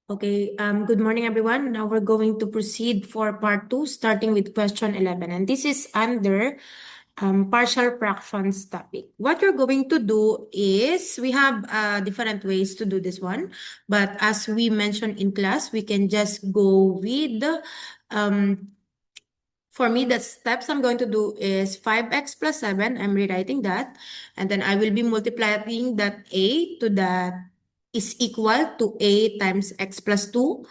Okay, good morning, everyone. Now we're going to proceed for part 2, starting with question 11. And this is under partial fractions topic. What you're going to do is, we have different ways to do this one. But as we mentioned in class, we can just go with, for me, the steps I'm going to do is 5x plus 7. I'm rewriting that. And then I will be multiplying that a to that is equal to a times x plus 2.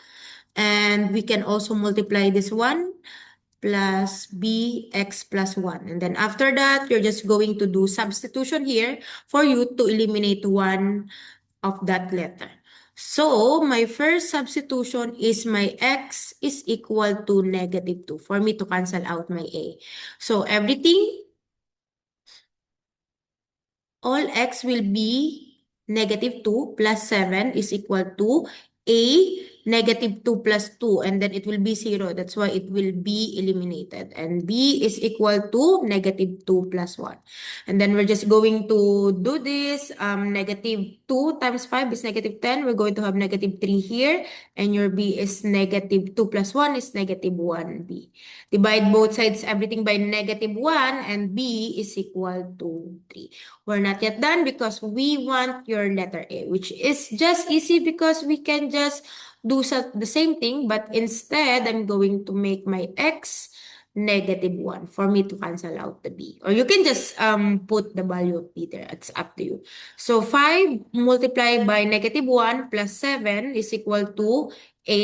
And we can also multiply this one plus bx plus 1. And then after that, you're just going to do substitution here for you to eliminate one of that letter. So, my first substitution is my x is equal to -2 for me to cancel out my a. So, everything, all x will be -2 plus 7 is equal to a -2 plus 2, and then it will be 0. That's why it will be eliminated. And b is equal to -2 plus 1. And then we're just going to do this. -2 times 5 is -10. We're going to have -3 here. And your b is -2 plus 1 is -1b. Divide both sides everything by -1, and b is equal to 3. We're not yet done because we want your letter A, which is just easy because we can just do the same thing, but instead, I'm going to make my x -1 for me to cancel out the b. Or you can just put the value of b there. It's up to you. So 5 multiplied by -1 plus 7 is equal to a,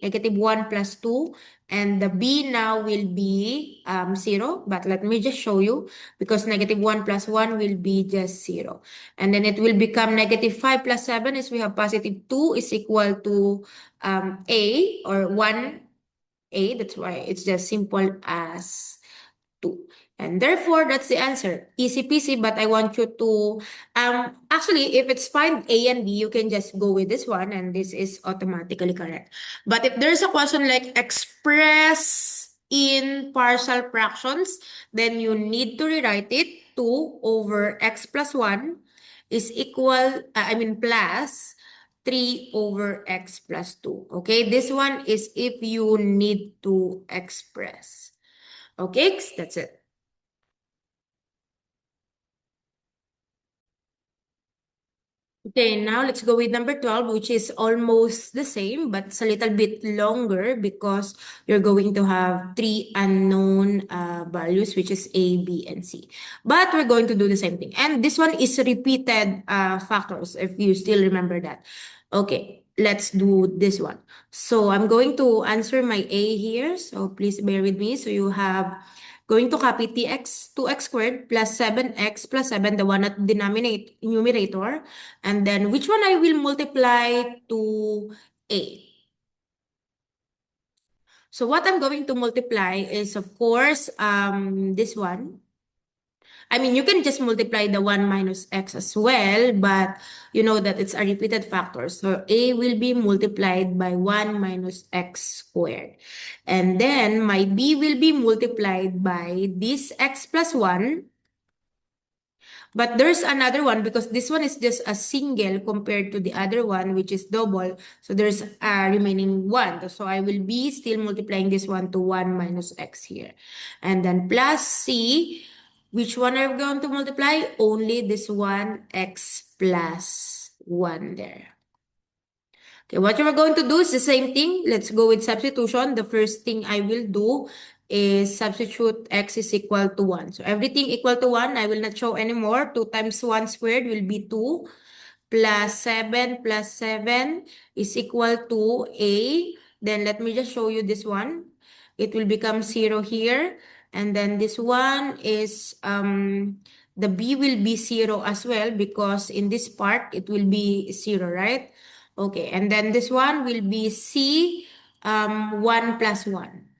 -1 plus 2, and the b now will be 0. But let me just show you, because -1 plus 1 will be just 0. And then it will become -5 plus 7 is we have +2 is equal to a, or 1a. That's why it's just simple as 2. And therefore, that's the answer. Easy peasy, but I want you to, actually, if it's find A and B, you can just go with this one, and this is automatically correct. But if there's a question like express in partial fractions, then you need to rewrite it. 2 over x plus 1 is equal, plus 3 over x plus 2. Okay, this one is if you need to express. Okay, that's it. Okay, now let's go with number 12, which is almost the same, but it's a little bit longer because you're going to have three unknown values, which is A, B, and C. But we're going to do the same thing. And this one is repeated factors, if you still remember that. Okay, let's do this one. So I'm going to answer my A here. So please bear with me. So you have going to copy tx 2x squared plus 7x plus 7, the one at numerator. And then which one I will multiply to A? So what I'm going to multiply is, of course, this one. I mean, you can just multiply the 1 minus x as well, but you know that it's a repeated factor. So A will be multiplied by 1 minus x squared. And then my B will be multiplied by this x plus 1. But there's another one because this one is just a single compared to the other one, which is double. So there's a remaining 1. So I will be still multiplying this one to 1 minus x here. And then plus C, which one are we going to multiply? Only this one, x plus 1 there. Okay, what you're going to do is the same thing. Let's go with substitution. The first thing I will do is substitute x is equal to 1. So everything equal to 1, I will not show anymore. 2 times 1 squared will be 2 plus 7 is equal to a. Then let me just show you this one. It will become 0 here. And then this one is, the b will be 0 as well because in this part, it will be 0, right? Okay, and then this one will be C, 1 plus 1.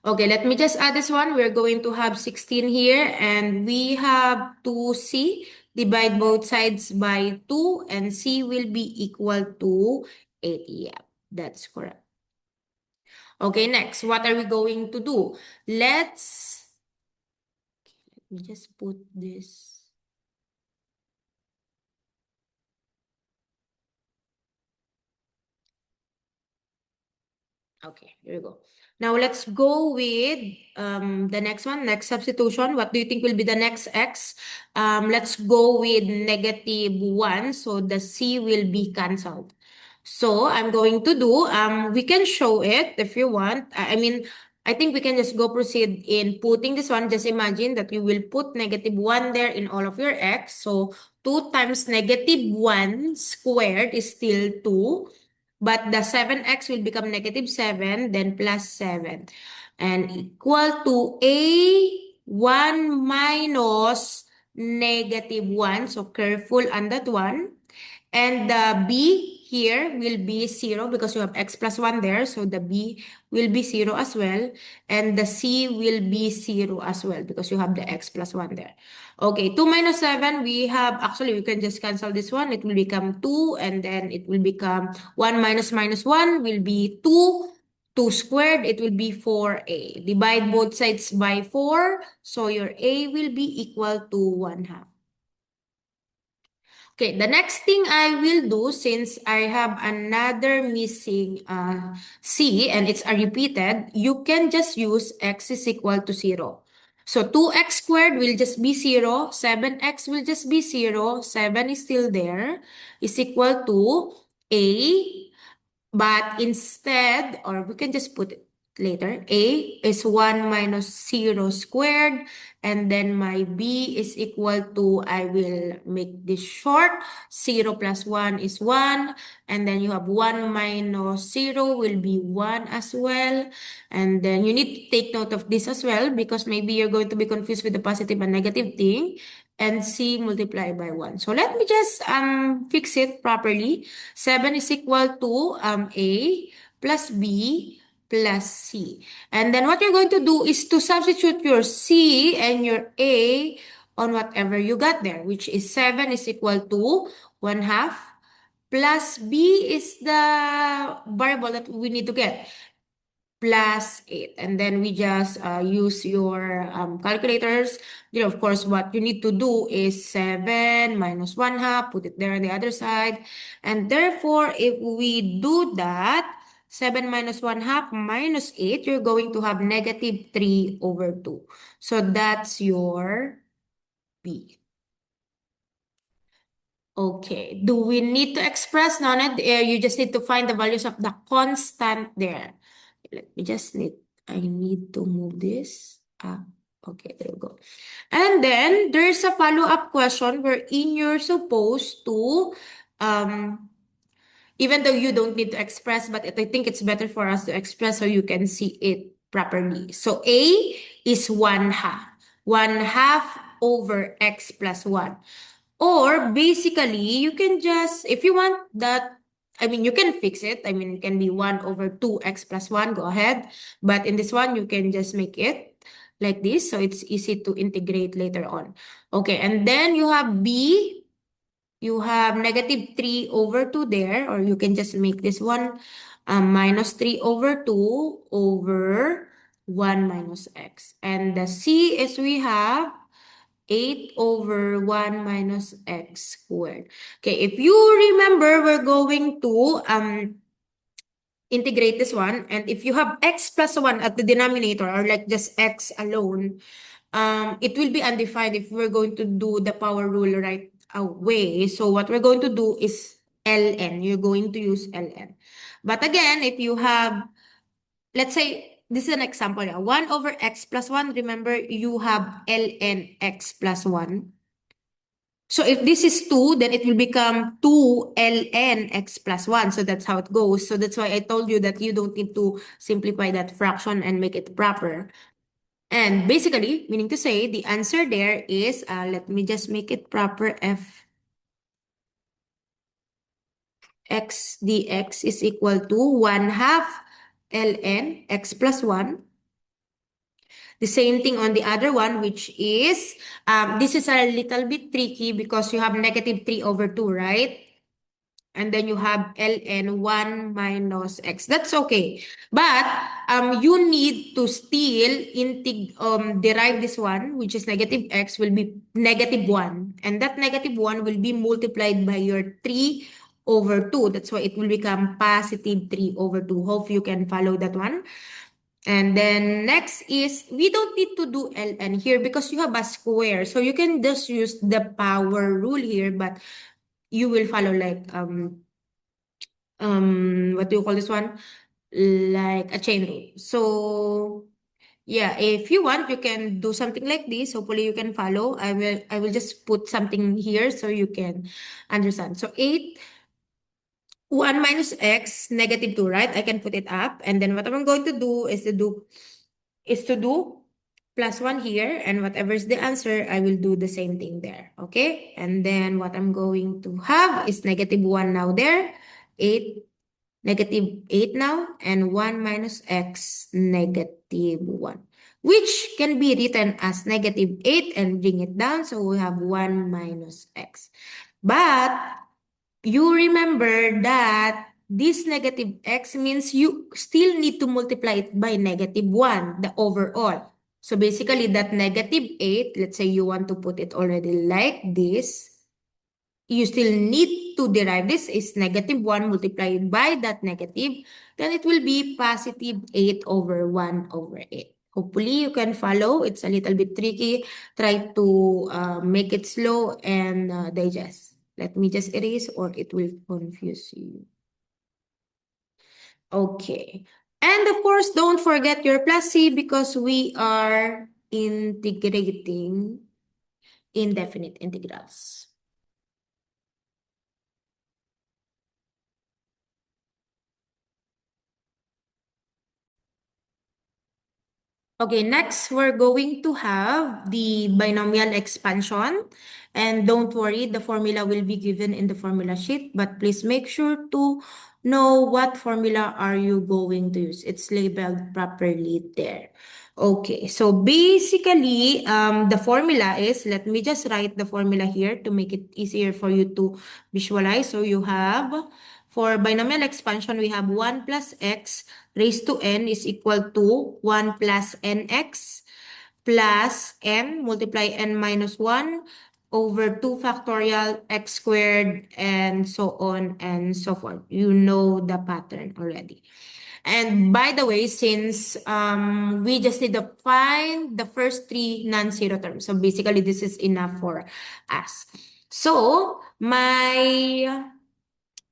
Okay, let me just add this one. We're going to have 16 here, and we have 2C. Divide both sides by 2, and C will be equal to 8. Yeah, that's correct. Okay, next, what are we going to do? Let me just put this. Okay, here we go. Now let's go with the next one, next substitution. What do you think will be the next x? Let's go with -1. So the c will be cancelled. So I'm going to do, we can show it if you want. I mean, I think we can just go proceed in putting this one. Just imagine that you will put -1 there in all of your x. So 2 times -1 squared is still 2. But the 7x will become -7, then plus 7. And equal to a1 minus -1. So careful on that one. And the b here will be 0 because you have x plus 1 there. So the b will be 0 as well. And the c will be 0 as well because you have the x plus 1 there. Okay, 2 minus 7, we have, actually, we can just cancel this one. It will become 2, and then it will become 1 minus -1 will be 2. 2 squared, it will be 4a. Divide both sides by 4, so your a will be equal to 1/2. Okay, the next thing I will do, since I have another missing c and it's a repeated, you can just use x is equal to 0. So 2x squared will just be 0, 7x will just be 0, 7 is still there, is equal to a. But instead, or we can just put it later, a is 1 minus 0 squared, and then my b is equal to, I will make this short, 0 plus 1 is 1, and then you have 1 minus 0 will be 1 as well. And then you need to take note of this as well, because maybe you're going to be confused with the positive and negative thing. And c multiplied by 1. So let me just fix it properly. 7 is equal to a plus b plus c. And then what you're going to do is to substitute your c and your a on whatever you got there, which is 7 is equal to 1/2 plus b is the variable that we need to get, plus 8. And then we just use your calculators. You know, of course, what you need to do is 7 minus 1/2, put it there on the other side. And therefore, if we do that, 7 minus 1/2 minus 8, you're going to have -3/2. So that's your B. Okay, do we need to express? No, not you just need to find the values of the constant there. Let me just I need to move this up. Okay, there we go. And then there's a follow-up question wherein you're supposed to, even though you don't need to express, but I think it's better for us to express so you can see it properly. So A is 1/2. 1/2 over x plus 1. Or basically, you can just, if you want that, I mean, you can fix it. I mean, it can be 1 over 2x plus 1. Go ahead. But in this one, you can just make it like this. So it's easy to integrate later on. Okay, and then you have B. You have -3/2 there. Or you can just make this one -3/2 over 1 minus x. And the C is we have 8 over 1 minus x squared. Okay, if you remember, we're going to integrate this one. And if you have x plus 1 at the denominator, or like just x alone, it will be undefined if we're going to do the power rule right away. So what we're going to do is ln. You're going to use ln. But again, if you have, let's say, this is an example. 1 over x plus 1, remember, you have ln x plus 1. So if this is 2, then it will become 2 ln x plus 1. So that's how it goes. So that's why I told you that you don't need to simplify that fraction and make it proper. And basically, meaning to say, the answer there is, let me just make it proper, f x dx is equal to 1/2 ln x plus 1. The same thing on the other one, which is, this is a little bit tricky because you have -3/2, right? And then you have ln 1 minus x. That's okay. But you need to still derive this one, which is -x will be -1. And that -1 will be multiplied by your 3 over 2. That's why it will become positive 3 over 2. Hope you can follow that one. And then next is, we don't need to do ln here because you have a square. So you can just use the power rule here, but you will follow like, what do you call this one? Like a chain rule. So yeah, if you want, you can do something like this. Hopefully you can follow. I will just put something here so you can understand. So 8, 1 minus x, negative 2, right? I can put it up. And then what I'm going to do is to do plus 1 here, and whatever is the answer, I will do the same thing there. Okay? And then what I'm going to have is negative 1 now there. 8, negative 8 now, and 1 minus x, negative 1, which can be written as negative 8 and bring it down. So we have 1 minus x. But you remember that this negative x means you still need to multiply it by negative 1, the overall. So basically that negative 8, let's say you want to put it already like this, you still need to derive this is negative 1 multiplied by that negative, then it will be positive 8 over 1 over 8. Hopefully you can follow. It's a little bit tricky. Try to make it slow and digest. Let me just erase or it will confuse you. Okay. And of course, don't forget your plus C because we are integrating indefinite integrals. Okay, next we're going to have the binomial expansion. And don't worry, the formula will be given in the formula sheet, but please make sure to know what formula are you going to use. It's labeled properly there. Okay, so basically, the formula is, let me just write the formula here to make it easier for you to visualize. So you have, for binomial expansion, we have 1 plus x raised to n is equal to 1 plus nx plus m multiply n minus 1 over 2 factorial x squared and so on and so forth. You know the pattern already. And by the way, since we just need to find the first 3 non-zero terms. So basically, this is enough for us. So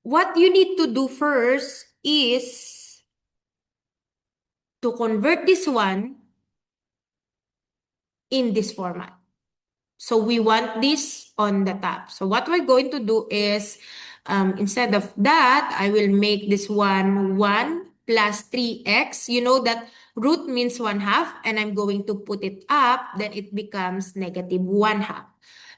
what you need to do first is to convert this one in this format. So we want this on the top. So what we're going to do is, instead of that, I will make this one 1 plus 3x. You know that root means 1/2, and I'm going to put it up, then it becomes negative 1/2.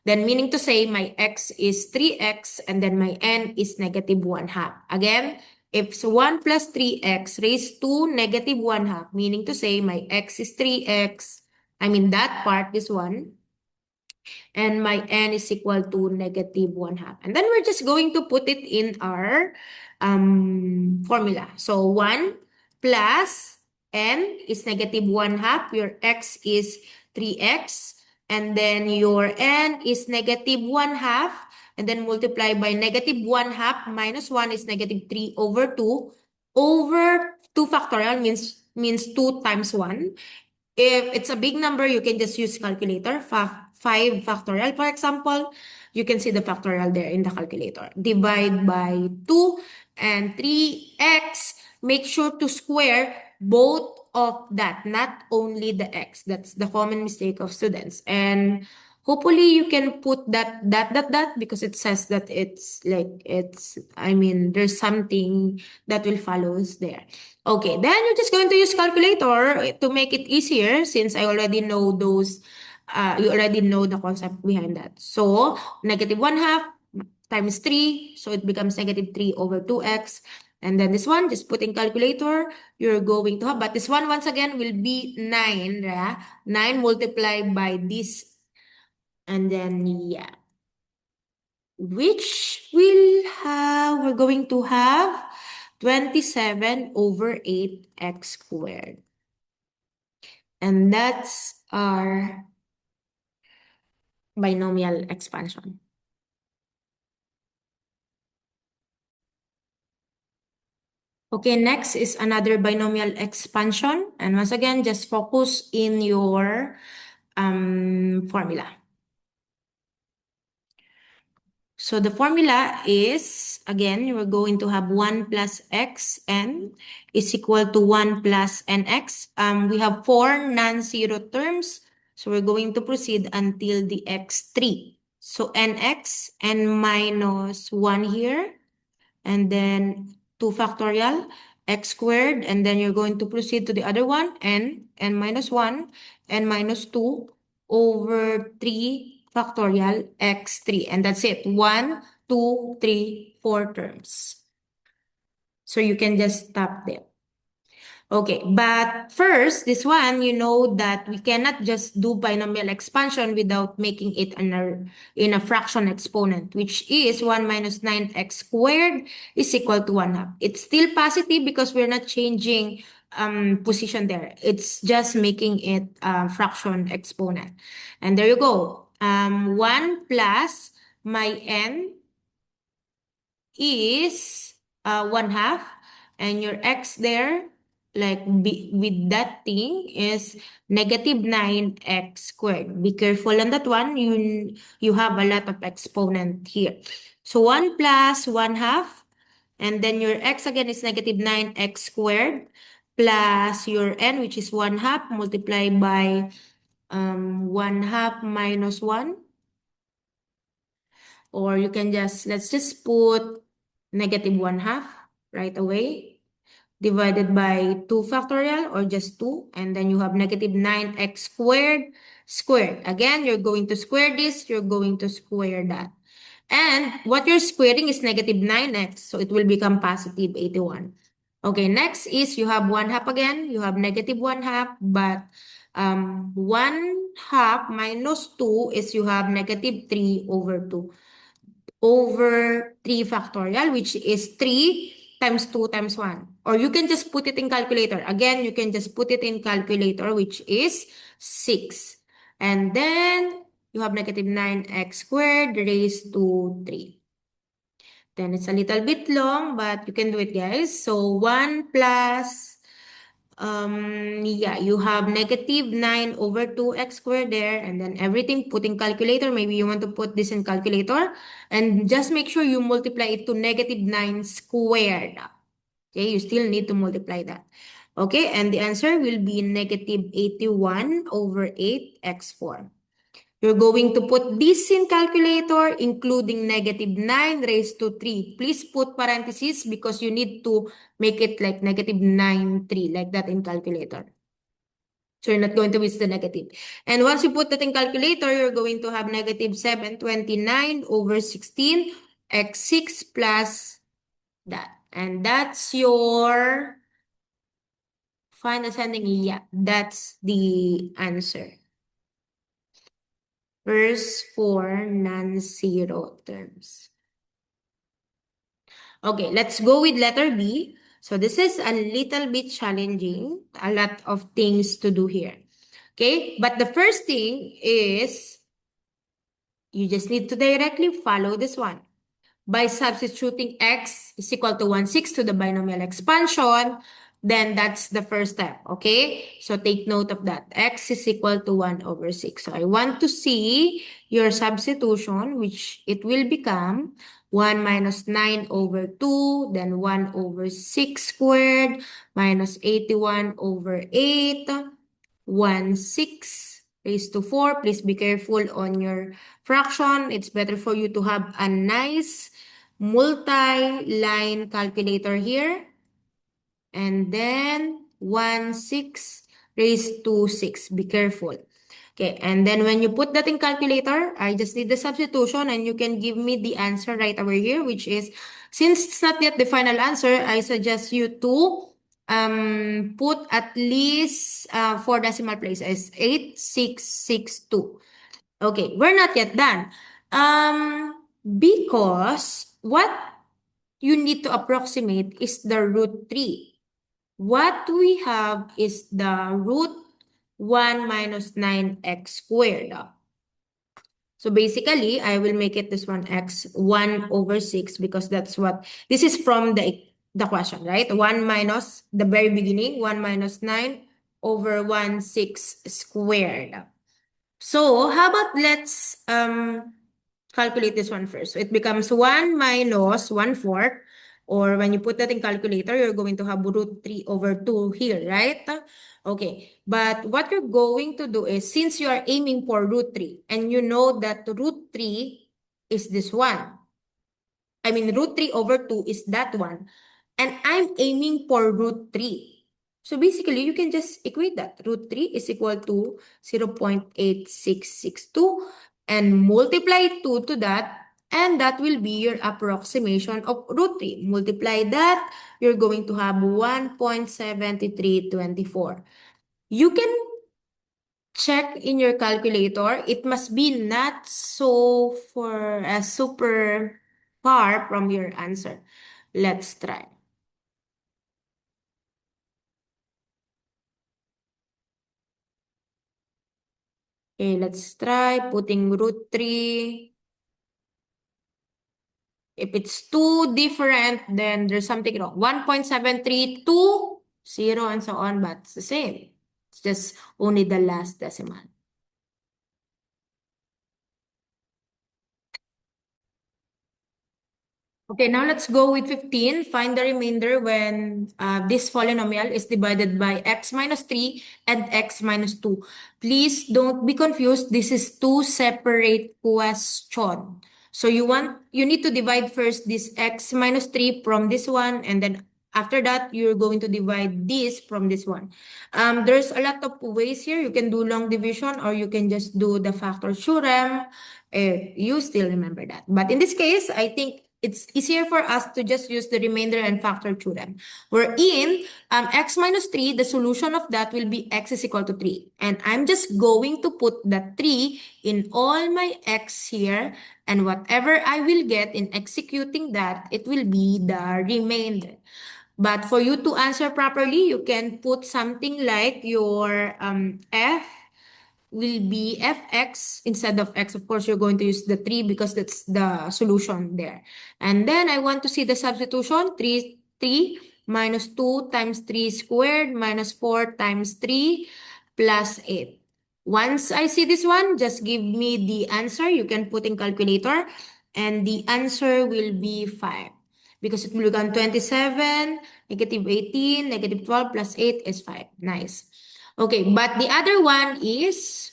Then meaning to say my x is 3x, and then my n is negative 1/2. Again, if it's 1 plus 3x raised to negative 1/2, meaning to say my x is 3x, I mean that part, this one, and my n is equal to negative 1/2. And then we're just going to put it in our formula. So 1 plus n is negative 1/2. Your x is 3x. And then your n is negative 1/2. And then multiply by negative 1/2 minus 1 is negative 3 over 2. Over 2 factorial means 2 times 1. If it's a big number, you can just use calculator. 5 factorial, for example, you can see the factorial there in the calculator. Divide by 2 and 3x. Make sure to square both of that, not only the x. That's the common mistake of students. And hopefully you can put that because it says that I mean, there's something that will follows there. Okay, then you're just going to use calculator to make it easier since I already know those, you already know the concept behind that. So, negative 1/2 times 3, so it becomes negative 3 over 2x. And then this one, just put in calculator, you're going to have, but this one once again will be 9, right? 9 multiplied by this, and then yeah, which we're going to have 27 over 8x squared. And that's our binomial expansion. Okay, next is another binomial expansion. And once again, just focus in your formula. So the formula is, again, we're going to have 1 plus xn is equal to 1 plus nx. We have 4 non-zero terms. So we're going to proceed until the x3. So nx, n minus 1 here, and then 2 factorial, x squared, and then you're going to proceed to the other one, n minus 1, n minus 2 over 3 factorial x3. And that's it. 1, 2, 3, 4 terms. So you can just stop there. Okay, but first, this one, you know that we cannot just do binomial expansion without making it in a fraction exponent, which is 1 minus 9x squared is equal to 1/2. It's still positive because we're not changing position there. It's just making it a fraction exponent. And there you go. 1 plus my n is 1/2, and your x there, like with that thing, is negative 9x squared. Be careful on that one. You have a lot of exponent here. So 1 plus 1/2, and then your x again is negative 9x squared plus your n, which is 1/2, multiplied by 1/2 minus 1. Or you can let's just put negative 1/2 right away, divided by 2 factorial, or just 2, and then you have negative 9x squared. Again, you're going to square this, you're going to square that. And what you're squaring is negative 9x, so it will become positive 81. Okay, next is you have 1/2 again, you have negative 1/2, but 1/2 minus 2 is you have negative 3 over 2 over 3 factorial, which is 3 times 2 times 1. Or you can just put it in calculator. Again, you can just put it in calculator, which is 6. And then you have negative 9x squared raised to 3. Then it's a little bit long, but you can do it, guys. So 1 plus you have negative 9 over 2x squared there, and then everything put in calculator. Maybe you want to put this in calculator, and just make sure you multiply it to negative 9 squared. Okay, you still need to multiply that. Okay, and the answer will be negative 81 over 8x4. You're going to put this in calculator, including negative 9 raised to 3. Please put parentheses because you need to make it like negative 9, 3, like that in calculator. So you're not going to miss the negative. And once you put that in calculator, you're going to have negative 729 over 16 x6 plus that. And that's your final ascending. Yeah, that's the answer. First 4 non-zero terms. Okay, let's go with letter B. So this is a little bit challenging. A lot of things to do here. Okay, but the first thing is you just need to directly follow this one. By substituting x is equal to 1/6 to the binomial expansion, then that's the first step, okay? So take note of that. X is equal to 1 over 6. So I want to see your substitution, which it will become 1 minus 9 over 2, then 1 over 6 squared, minus 81 over 8, 1/6 raised to 4. Please be careful on your fraction. It's better for you to have a nice multi-line calculator here. And then 1/6 raised to 6. Be careful. Okay, and then when you put that in calculator, I just need the substitution, and you can give me the answer right over here, which is, since it's not yet the final answer, I suggest you to put at least 4 decimal places, 8662. Okay, we're not yet done. Because what you need to approximate is the root 3. What we have is the root 1 minus 9x squared. So basically, I will make it this one x 1 over 6 because that's what, this is from the the question, right? 1 minus the very beginning, 1 minus 9 over 1 6 squared. So how about let's calculate this one first. So it becomes 1 minus 1/4, or when you put that in calculator, you're going to have root 3 over 2 here, right? Okay, but what you're going to do is, since you are aiming for root 3, and you know that root 3 is this one, I mean root 3 over 2 is that one, and I'm aiming for root 3. So basically, you can just equate that. Root 3 is equal to 0.8662 and multiply 2 to that, and that will be your approximation of root 3. Multiply that, you're going to have 1.7324. You can check in your calculator. It must be not so super far from your answer. Let's try. Okay, let's try putting root 3. If it's too different, then there's something wrong. 1.732, and so on, but it's the same. It's just only the last decimal. Okay, now let's go with 15. Find the remainder when this polynomial is divided by x minus 3 and x minus 2. Please don't be confused. This is two separate questions. So you need to divide first this x minus 3 from this one, and then after that, you're going to divide this from this one. There's a lot of ways here. You can do long division, or you can just do the factor theorem if you still remember that. But in this case, I think it's easier for us to just use the remainder and factor theorem. Wherein x minus 3, the solution of that will be x is equal to 3. And I'm just going to put the 3 in all my x here. And whatever I will get in executing that, it will be the remainder. But for you to answer properly, you can put something like your f will be fx instead of x. Of course, you're going to use the 3 because that's the solution there. And then I want to see the substitution. 3 minus 2 times 3 squared minus 4 times 3 plus 8. Once I see this one, just give me the answer. You can put in calculator, and the answer will be 5. Because it will become 27, negative 18, negative 12 plus 8 is 5. Nice. Okay, but the other one is,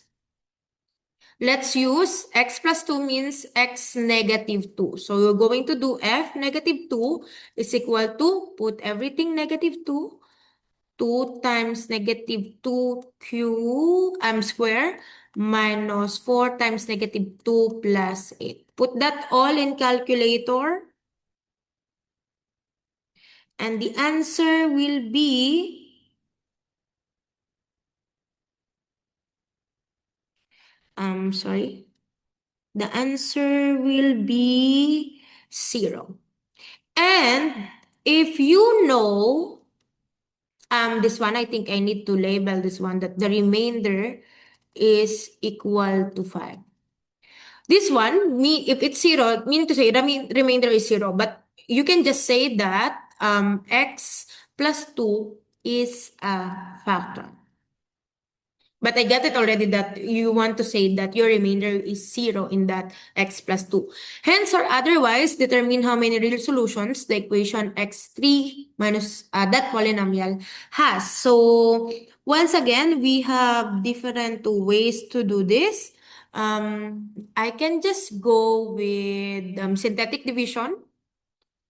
let's use x plus 2 means x negative 2. So we're going to do f negative 2 is equal to, put everything negative 2, 2 times negative 2 square minus 4 times negative 2 plus 8. Put that all in calculator. And the answer will be, sorry. The answer will be 0. And if you know, this one, I think I need to label this one that the remainder is equal to 5. This one, if it's 0, meaning to say remainder is 0, but you can just say that x plus 2 is a factor. But I get it already that you want to say that your remainder is 0 in that x plus 2. Hence, or otherwise, determine how many real solutions the equation x3 minus that polynomial has. So, once again, we have different ways to do this. I can just go with synthetic division,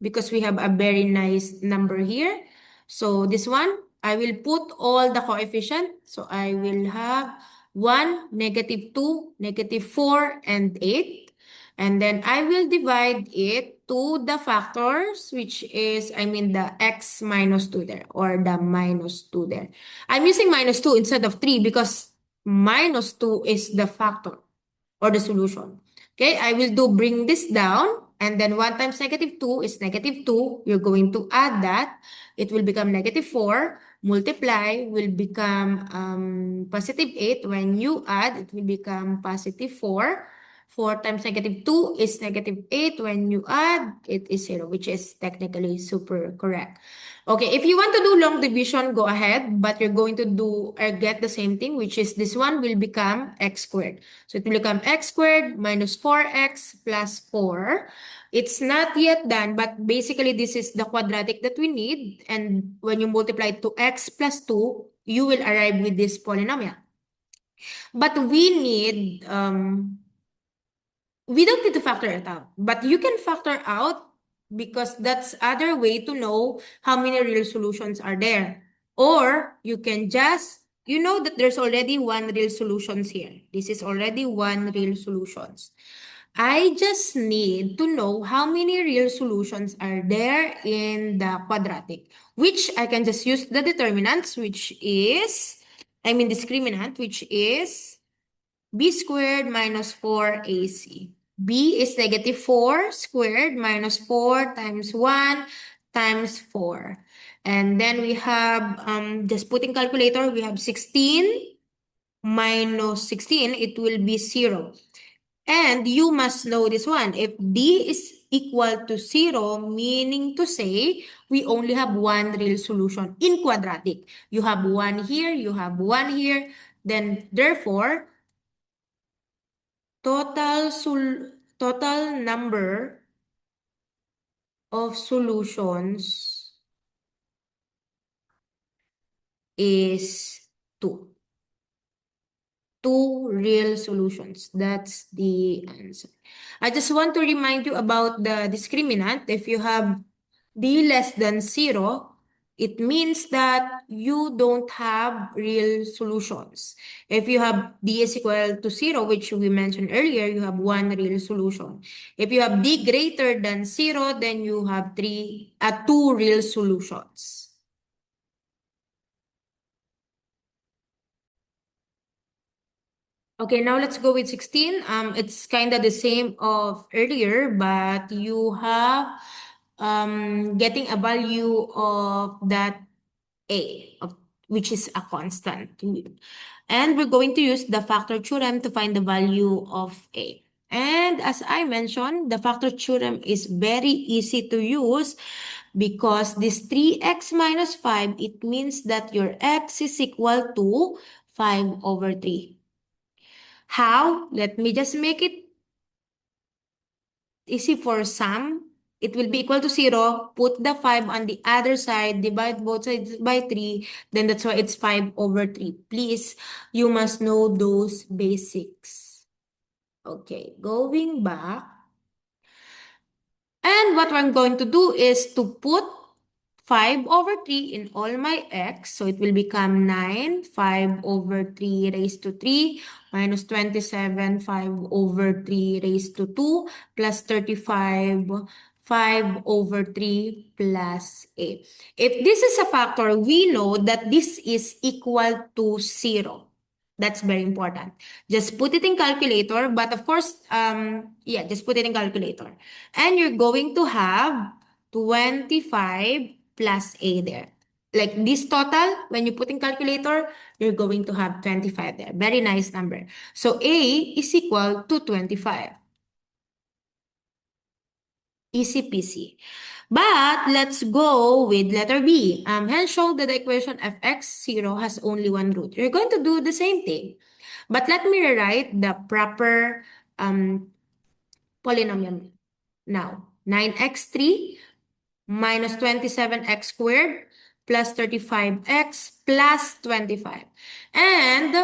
because we have a very nice number here. So this one, I will put all the coefficient. So I will have 1, negative 2, negative 4, and 8. And then I will divide it to the factors, which is, the x minus 2 there, or the minus 2 there. I'm using minus 2 instead of 3 because minus 2 is the factor or the solution. Okay, I will bring this down, and then 1 times negative 2 is negative 2. You're going to add that. It will become negative 4. Multiply will become positive 8. When you add, it will become positive 4. 4 times negative 2 is negative 8. When you add, it is 0, which is technically super correct. Okay, if you want to do long division, go ahead, but you're going to do or get the same thing, which is this one will become x squared. So it will become x squared minus 4x plus 4. It's not yet done, but basically this is the quadratic that we need. And when you multiply to x plus 2, you will arrive with this polynomial. But we don't need to factor it out, but you can factor out because that's other way to know how many real solutions are there. Or you can just, you know that there's already one real solutions here. This is already one real solutions. I just need to know how many real solutions are there in the quadratic, which I can just use the determinants, discriminant, which is b squared minus 4ac. B is negative 4 squared minus 4 times 1 times 4. And then we have, just putting calculator, we have 16 minus 16, it will be 0. And you must know this one. If D is equal to 0, meaning to say, we only have one real solution in quadratic. You have one here, you have one here. Then, therefore, total number of solutions is 2. Two real solutions. That's the answer. I just want to remind you about the discriminant. If you have D less than 0, it means that you don't have real solutions. If you have D is equal to 0, which we mentioned earlier, you have one real solution. If you have D greater than 0, then you have two real solutions. Okay, now let's go with 16. It's kind of the same of earlier, but you have getting a value of that which is a constant. And we're going to use the factor theorem to find the value of A. And as I mentioned, the factor theorem is very easy to use because this 3x minus 5, it means that your x is equal to 5 over 3. How? Let me just make it easy for sum. It will be equal to 0. Put the 5 on the other side. Divide both sides by 3. Then that's why it's 5 over 3. Please, you must know those basics. Okay, going back. And what I'm going to do is to put 5 over 3 in all my x. So it will become 9, 5 over 3 raised to 3, minus 27, 5 over 3 raised to 2, plus 35, 5 over 3 plus a. If this is a factor, we know that this is equal to 0. That's very important. Just put it in calculator, but of course, just put it in calculator. And you're going to have 25 plus a there. Like this total, when you put in calculator, you're going to have 25 there. Very nice number. So a is equal to 25. Easy peasy. But let's go with letter B. Hence show that the equation fx0 has only one root. You're going to do the same thing. But let me rewrite the proper polynomial now. 9x3 minus 27x squared plus 35x plus 25. And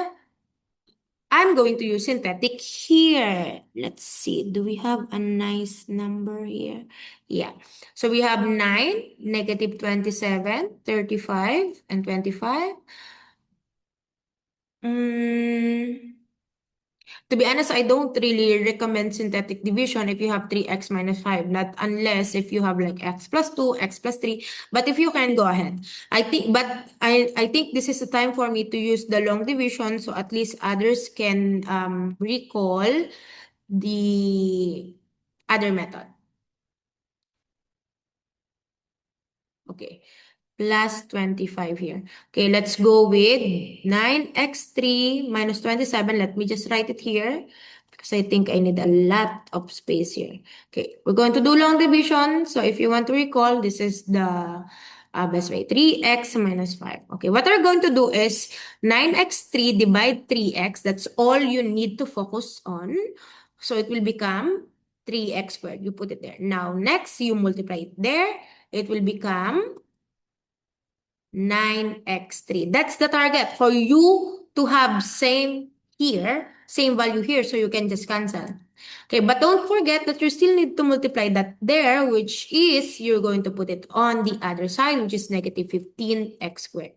I'm going to use synthetic here. Let's see. Do we have a nice number here? Yeah. So we have 9, negative 27, 35, and 25. To be honest, I don't really recommend synthetic division if you have 3x minus 5, not unless if you have like x plus 2, x plus 3. But if you can, go ahead. I think this is the time for me to use the long division so at least others can recall the other method. Okay, plus 25 here. Okay, let's go with 9x3 minus 27. Let me just write it here. because I think I need a lot of space here. Okay, we're going to do long division. So if you want to recall, this is the best way. 3x minus 5. Okay, what we're going to do is 9x3 divide 3x. That's all you need to focus on. So it will become 3x squared. You put it there. Now, next, you multiply it there. It will become 9x3. That's the target for you to have same here, same value here, so you can just cancel. Okay, but don't forget that you still need to multiply that there, which is you're going to put it on the other side, which is negative 15x squared.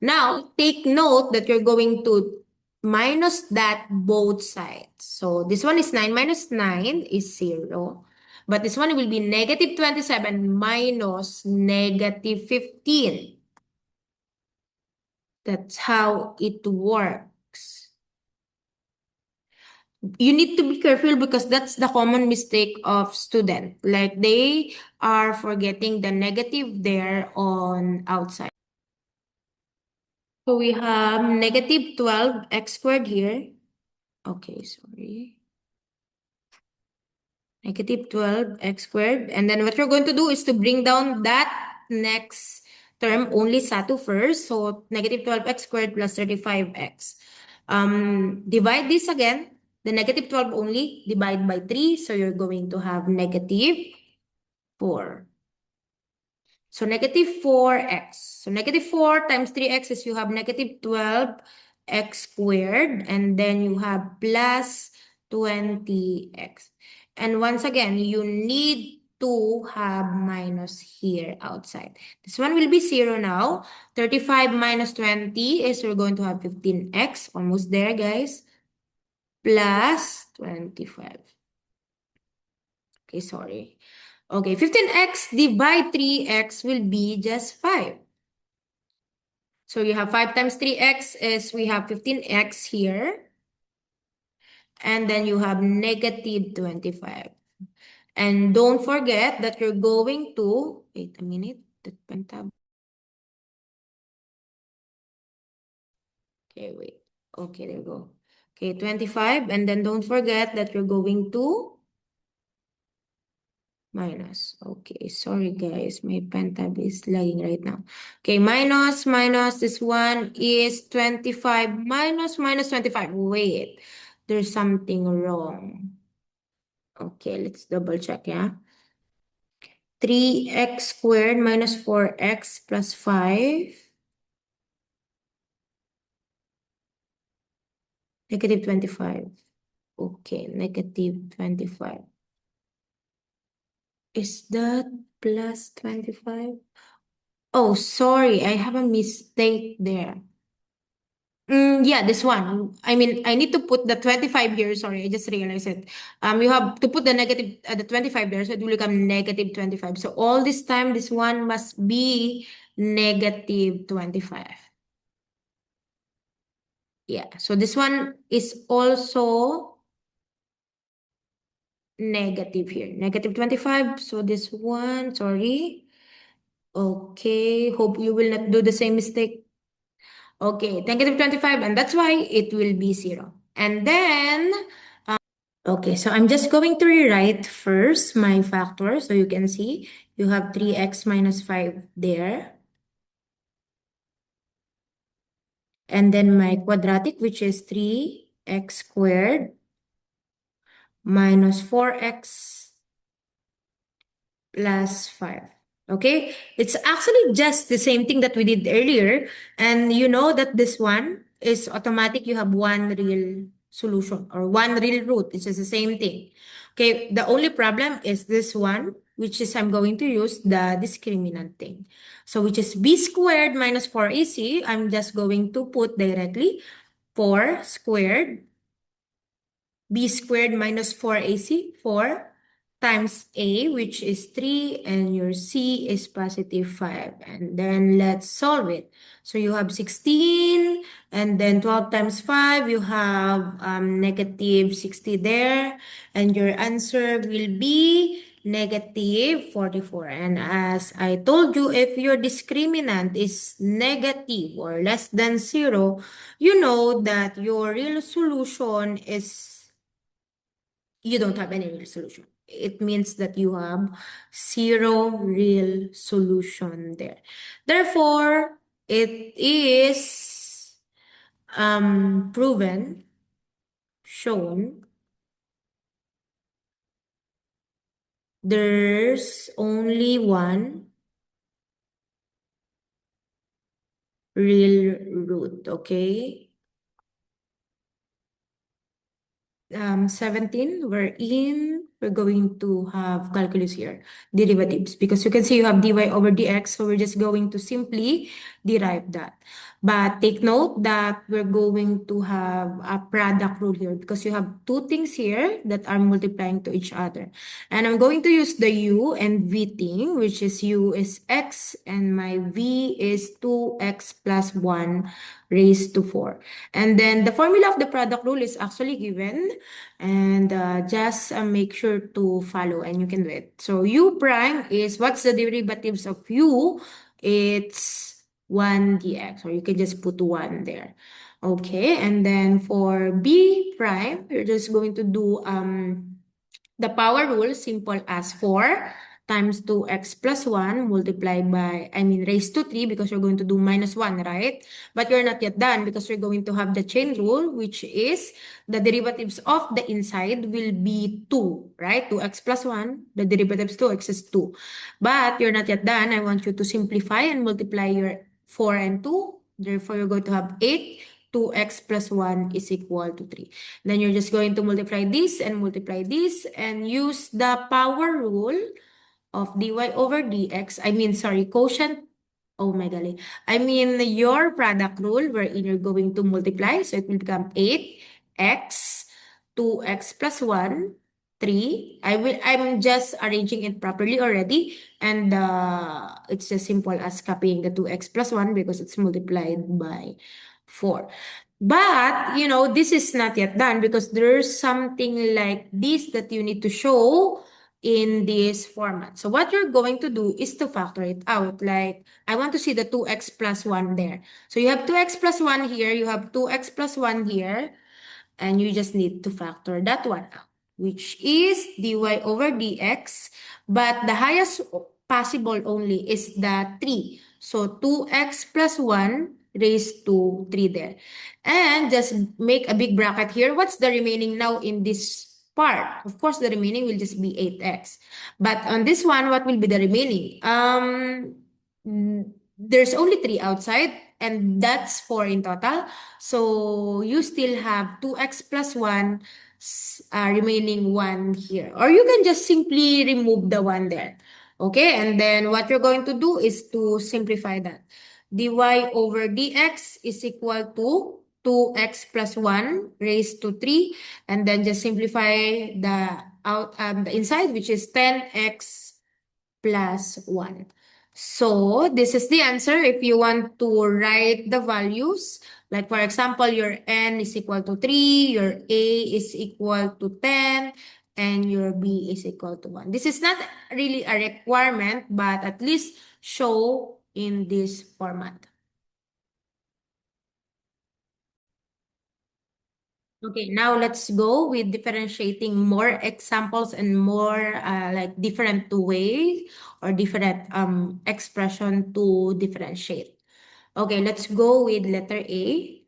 Now, take note that you're going to minus that both sides. So this one is 9 minus 9 is 0. But this one will be negative 27 minus negative 15. That's how it works. You need to be careful because that's the common mistake of student. Like they are forgetting the negative there on outside. So we have negative 12x squared here. Okay, sorry. Negative 12x squared. And then what you're going to do is to bring down that next term only SATU first. So negative 12x squared plus 35x. Divide this again. The negative 12 only, divide by 3. So you're going to have negative 4. So negative 4x. So negative 4 times 3x is you have negative 12x squared. And then you have plus 20x. And once again, you need to have minus here outside. This one will be 0 now. 35 minus 20 is we're going to have 15x. Almost there, guys. Plus 25. Okay, sorry. Okay, 15x divide 3x will be just 5. So you have 5 times 3x is we have 15x here. And then you have negative 25. And don't forget that you're going to, wait a minute, that pentab. Okay, wait. Okay, there you go. Okay, 25. And then don't forget that you're going to minus. Okay, sorry guys, my pentab is lagging right now. Okay, minus this one is 25 minus 25. Wait, there's something wrong. Okay, let's double check, yeah. 3x squared minus 4x plus 5. Negative 25. Okay, negative 25. Is that plus 25? Oh, sorry, I have a mistake there. Yeah, this one. I mean, I need to put the 25 here. Sorry, I just realized it. You have to put the negative, the 25 there, so it will become negative 25. So all this time, this one must be negative 25. Yeah, so this one is also negative here. Negative 25. So this one, sorry. Okay, hope you will not do the same mistake. Okay, negative 25, and that's why it will be 0. And then, okay, so I'm just going to rewrite first my factor. So you can see you have 3x minus 5 there. And then my quadratic, which is 3x squared minus 4x plus 5. Okay, it's actually just the same thing that we did earlier. And you know that this one is automatic. You have one real solution or one real root. It's just the same thing. Okay, the only problem is this one, which is I'm going to use the discriminant thing. So which is b squared minus 4ac. I'm just going to put directly 4 squared b squared minus 4ac, 4 times a, which is 3, and your c is positive 5. And then let's solve it. So you have 16, and then 12 times 5, you have negative 60 there, and your answer will be negative 44. And as I told you, if your discriminant is negative or less than 0, you know that your real solution is you don't have any real solution. It means that you have zero real solution there. Therefore, it is proven, shown, there's only one real root, okay? 17, we're going to have calculus here, derivatives, because you can see you have dy over dx, so we're just going to simply derive that. But take note that we're going to have a product rule here because you have two things here that are multiplying to each other. And I'm going to use the u and v thing, which is u is x and my v is 2x plus 1 raised to 4. And then the formula of the product rule is actually given, and just make sure to follow and you can do it. So u prime is, what's the derivatives of u? It's 1 dx, or you can just put 1 there. Okay, and then for b prime, you're just going to do the power rule, simple as 4 times 2x plus 1 multiplied by, raised to 3, because you're going to do minus 1, right? But you're not yet done because you're going to have the chain rule, which is the derivatives of the inside will be 2, right? 2x plus 1, the derivatives 2x is 2. But you're not yet done. I want you to simplify and multiply your 4 and 2. Therefore, you're going to have 8. 2x plus 1 is equal to 3. Then you're just going to multiply this and use the power rule of dy over dx. Quotient. Oh my golly. Your product rule wherein you're going to multiply. So it will become 8x, 2x plus 1, 3. I'm just arranging it properly already. And it's as simple as copying the 2x plus 1 because it's multiplied by 4. But, this is not yet done because there's something like this that you need to show in this format. So what you're going to do is to factor it out. Like, I want to see the 2x plus 1 there. So you have 2x plus 1 here, you have 2x plus 1 here, and you just need to factor that one out, which is dy over dx, but the highest possible only is the 3. So 2x plus 1 raised to 3 there. And just make a big bracket here. What's the remaining now in this part? Of course, the remaining will just be 8x. But on this one, what will be the remaining? There's only 3 outside, and that's 4 in total. So you still have 2x plus 1 remaining 1 here. Or you can just simply remove the 1 there. Okay, and then what you're going to do is to simplify that. dy over dx is equal to 2x plus 1 raised to 3. And then just simplify the inside, which is 10x plus 1. So this is the answer if you want to write the values. Like for example, your n is equal to 3, your a is equal to 10, and your b is equal to 1. This is not really a requirement, but at least show in this format. Okay, now let's go with differentiating more examples and more like different ways or different expression to differentiate. Okay, let's go with letter A.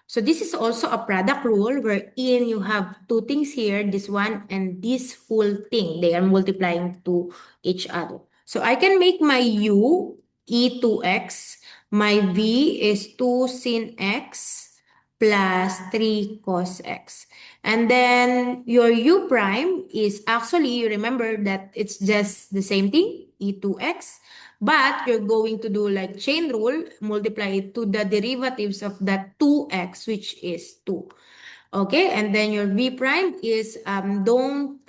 So this is also a product rule wherein you have two things here, this one and this whole thing. They are multiplying to each other. So I can make my u e2x, my v is 2 sin x plus 3 cos x. And then your u prime is actually, you remember that it's just the same thing, e2x. But you're going to do like chain rule, multiply it to the derivatives of that 2x, which is 2. Okay, and then your v prime is, don't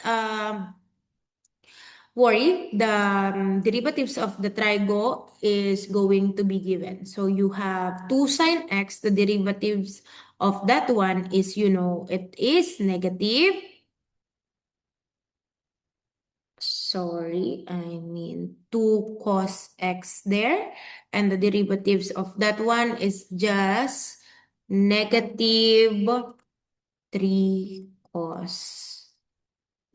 worry, the derivatives of the trigo is going to be given. So you have 2 sine x, the derivatives of that one is, it is negative. Sorry, 2 cos x there. And the derivatives of that one is just negative 3 cos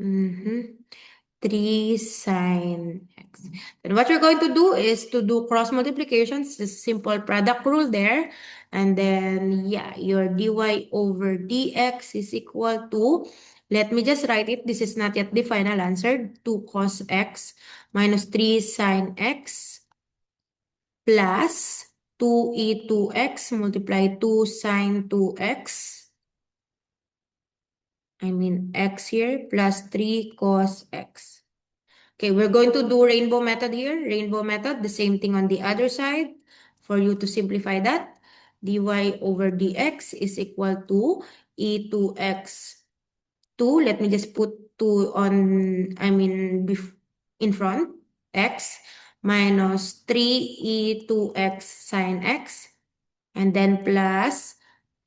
3 sine x. Then what you're going to do is to do cross multiplications, just simple product rule there. And then, yeah, your dy over dx is equal to, let me just write it. This is not yet the final answer. 2 cos x minus 3 sine x plus 2e2x multiply 2 sine 2x. I mean x here plus 3 cos x. Okay, we're going to do rainbow method here. Rainbow method, the same thing on the other side. For you to simplify that, dy over dx is equal to e2x 2. Let me just put 2 on, in front, x minus 3e2x sine x, and then plus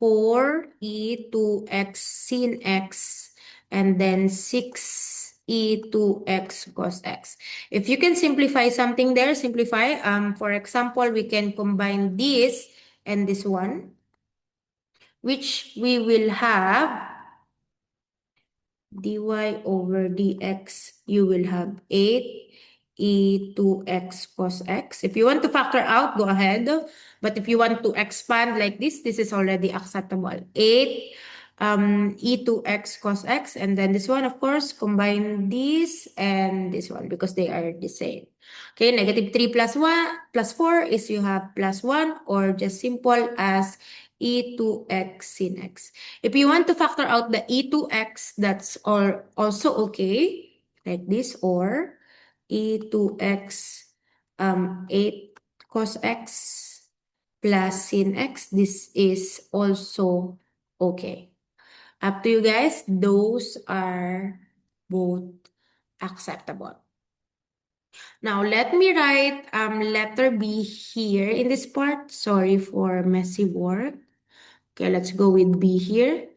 4e2x sin x, and then 6e2x cos x. If you can simplify something there, simplify. For example, we can combine this and this one, which we will have dy over dx, you will have 8e2x cos x. If you want to factor out, go ahead. But if you want to expand like this is already acceptable. 8 e2x cos x, and then this one, of course, combine this and this one because they are the same. Okay, negative 3 plus 1 plus 4 is you have plus 1, or just simple as e2x sin x. If you want to factor out the e2x, that's also okay, like this, or e2x 8 cos x plus sin x. This is also okay. Up to you guys. Those are both acceptable. Now, let me write letter B here in this part. Sorry for messy work. Okay, let's go with B here.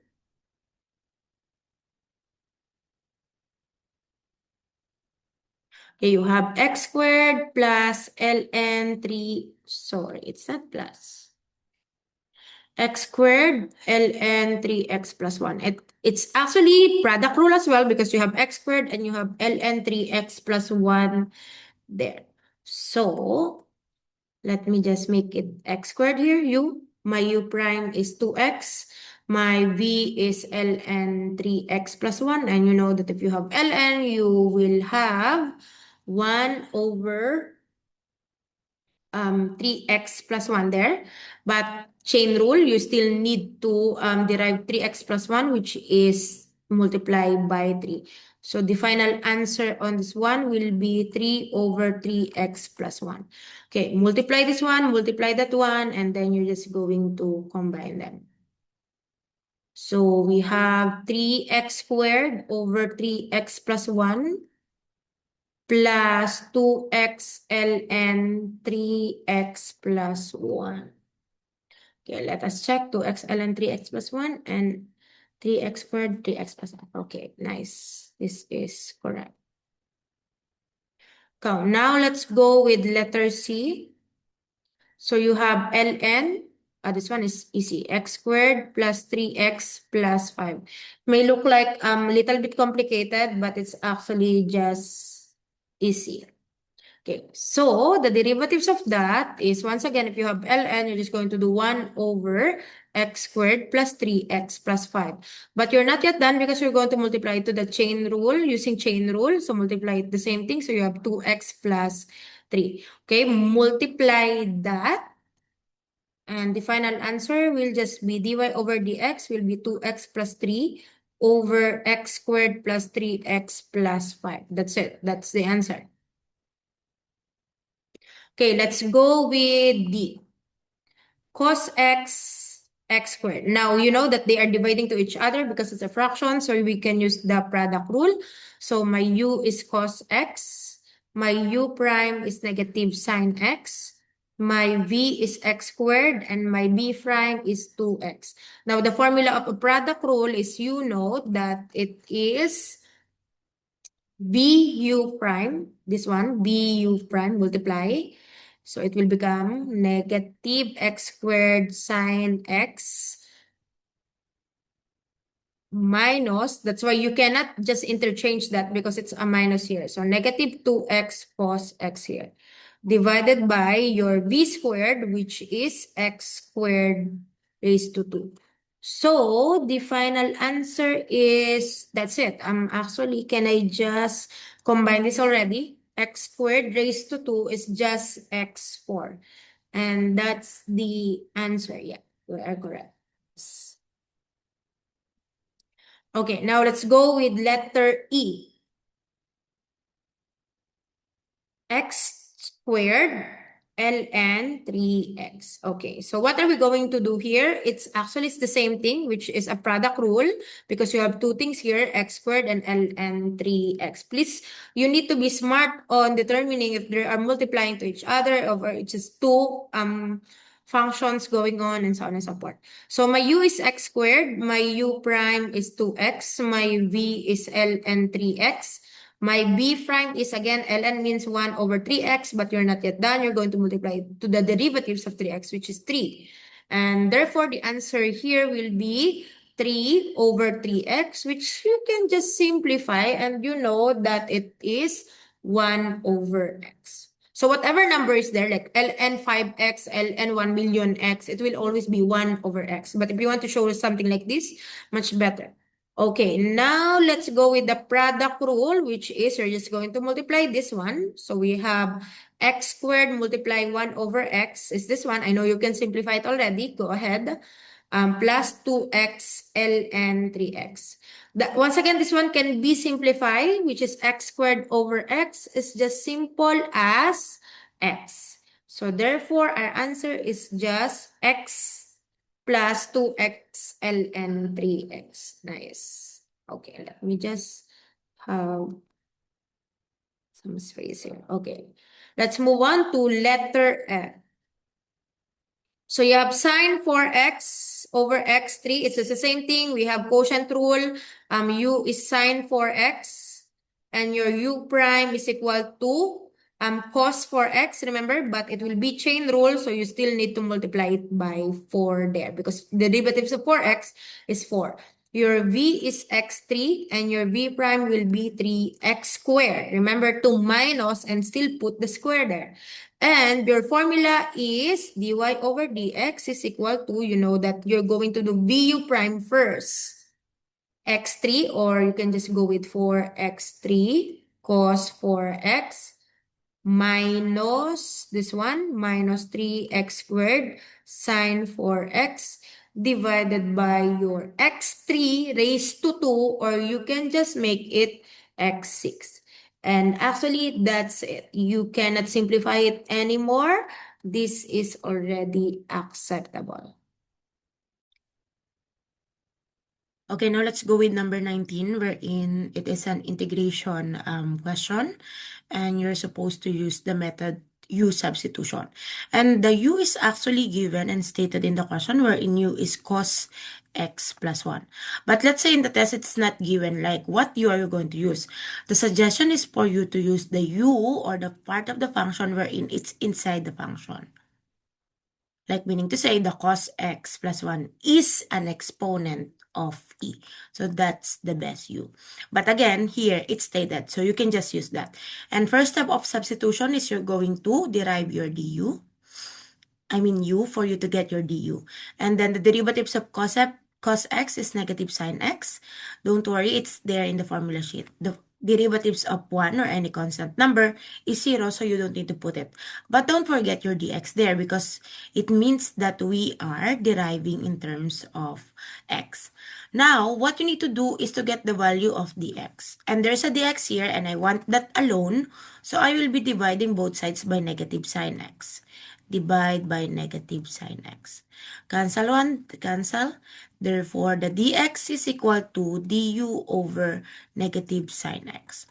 Okay, you have x squared plus ln 3, sorry, it's not plus. X squared ln 3x plus 1. It's actually product rule as well because you have x squared and you have ln 3x plus 1 there. So, let me just make it x squared here, u. My u prime is 2x. My v is ln 3x plus 1. And you know that if you have ln, you will have 1 over 3x plus 1 there. But chain rule, you still need to derive 3x plus 1, which is multiplied by 3. So the final answer on this one will be 3 over 3x plus 1. Okay, multiply this one, multiply that one, and then you're just going to combine them. So we have 3x squared over 3x plus 1 plus 2x ln 3x plus 1. Okay, let us check 2x ln 3x plus 1 and 3x squared 3x plus 1. Okay, nice. This is correct. Okay, now let's go with letter C. So you have ln, this one is easy, x squared plus 3x plus 5. May look like a little bit complicated, but it's actually just easy. Okay, so the derivatives of that is, once again, if you have ln, you're just going to do 1 over x squared plus 3x plus 5. But you're not yet done because you're going to multiply to the chain rule, using chain rule. So multiply the same thing. So you have 2x plus 3. Okay, multiply that. And the final answer will just be dy over dx will be 2x plus 3 over x squared plus 3x plus 5. That's it. That's the answer. Okay, let's go with D. Cos x, x squared. Now, you know that they are dividing to each other because it's a fraction, so we can use the product rule. So my u is cos x, my u prime is negative sine x, my v is x squared, and my b prime is 2x. Now, the formula of a product rule is, you know that it is bu prime, this one, bu prime, multiply. So it will become negative x squared sine x minus, that's why you cannot just interchange that because it's a minus here. So negative 2x cos x here, divided by your v squared, which is x squared raised to 2. So the final answer is, that's it. Actually, can I just combine this already? X squared raised to 2 is just x4. And that's the answer. Yeah, we are correct. Okay, now let's go with letter E. X squared ln 3x. Okay, so what are we going to do here? It's the same thing, which is a product rule, because you have two things here, x squared and ln 3x. Please, you need to be smart on determining if they are multiplying to each other, or it's just two functions going on, and so on and so forth. So my u is x squared, my u prime is 2x, my v is ln 3x. My b prime is, again, ln means 1 over 3x, but you're not yet done. You're going to multiply to the derivatives of 3x, which is 3. And therefore, the answer here will be 3 over 3x, which you can just simplify, and you know that it is 1 over x. So whatever number is there, like ln 5x, ln 1 million x, it will always be 1 over x. But if you want to show something like this, much better. Okay, now let's go with the product rule, which is you're just going to multiply this one. So we have x squared multiply 1 over x is this one. I know you can simplify it already. Go ahead. Plus 2x ln 3x. Once again, this one can be simplified, which is x squared over x is just simple as x. So therefore, our answer is just x plus 2x ln 3x. Nice. Okay, let me just have some space here. Okay, let's move on to letter F. So you have sine 4x over x3. It's just the same thing. We have quotient rule. U is sine 4x, and your u prime is equal to cos 4x, remember, but it will be chain rule, so you still need to multiply it by 4 there because the derivatives of 4x is 4. Your v is x3 and your v prime will be 3x squared. Remember to minus and still put the square there. And your formula is dy over dx is equal to, you know that you're going to do vu prime first. x3, or you can just go with 4x3 cos 4x minus this one, minus 3x squared sine 4x divided by your x3 raised to 2, or you can just make it x6. And actually, that's it. You cannot simplify it anymore. This is already acceptable. Okay, now let's go with number 19, wherein it is an integration question, and you're supposed to use the method U substitution. And the U is actually given and stated in the question, wherein U is cos x plus 1. But let's say in the test, it's not given, like what U are you going to use? The suggestion is for you to use the U, or the part of the function wherein it's inside the function. Like meaning to say the cos x plus 1 is an exponent of e. So that's the best u. But again, here it's stated, so you can just use that. And first step of substitution is you're going to derive your du. I mean u, for you to get your du. And then the derivatives of cos x is negative sine x. Don't worry, it's there in the formula sheet. The derivatives of 1 or any constant number is 0, so you don't need to put it. But don't forget your dx there because it means that we are deriving in terms of x. Now, what you need to do is to get the value of dx. And there's a dx here, and I want that alone, so I will be dividing both sides by negative sine x. Divide by negative sine x. Cancel 1, cancel. Therefore, the dx is equal to du over negative sine x.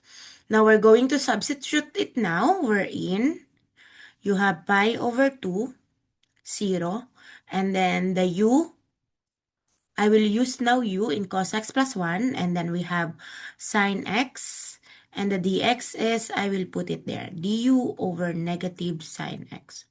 Now, we're going to substitute it now. Wherein you have pi over 2, 0. And then the u, I will use now u in cos x plus 1. And then we have sine x. And the dx is, I will put it there, du over negative sine x.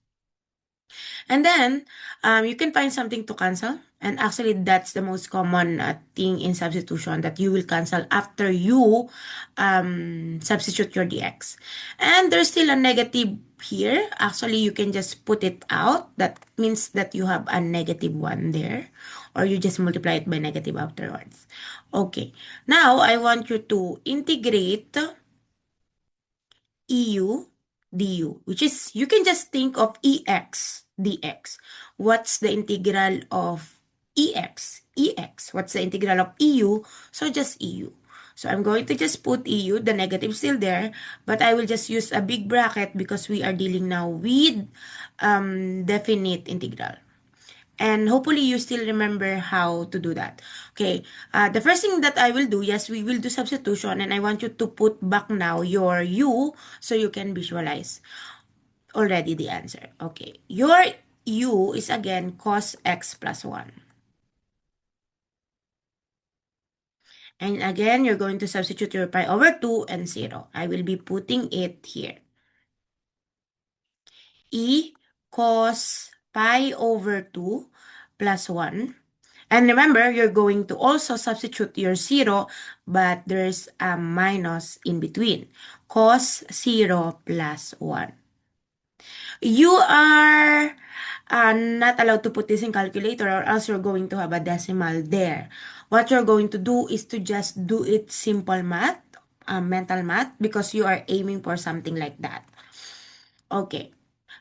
And then, you can find something to cancel. And actually, that's the most common thing in substitution that you will cancel after you substitute your dx. And there's still a negative here. Actually, you can just put it out. That means that you have a negative 1 there. Or you just multiply it by negative afterwards. Okay. Now, I want you to integrate EU du, which is, you can just think of EX dx. What's the integral of EX? EX. What's the integral of EU? So just EU. So I'm going to just put EU, the negative still there, but I will just use a big bracket because we are dealing now with definite integral. And hopefully you still remember how to do that. Okay, the first thing that I will do, yes, we will do substitution, and I want you to put back now your u so you can visualize already the answer. Okay, your u is again cos x plus 1. And again, you're going to substitute your pi over 2 and 0. I will be putting it here. E cos pi over 2 plus 1. And remember, you're going to also substitute your 0, but there's a minus in between. Cos 0 plus 1. You are not allowed to put this in calculator or else you're going to have a decimal there. What you're going to do is to just do it simple math, mental math, because you are aiming for something like that. Okay.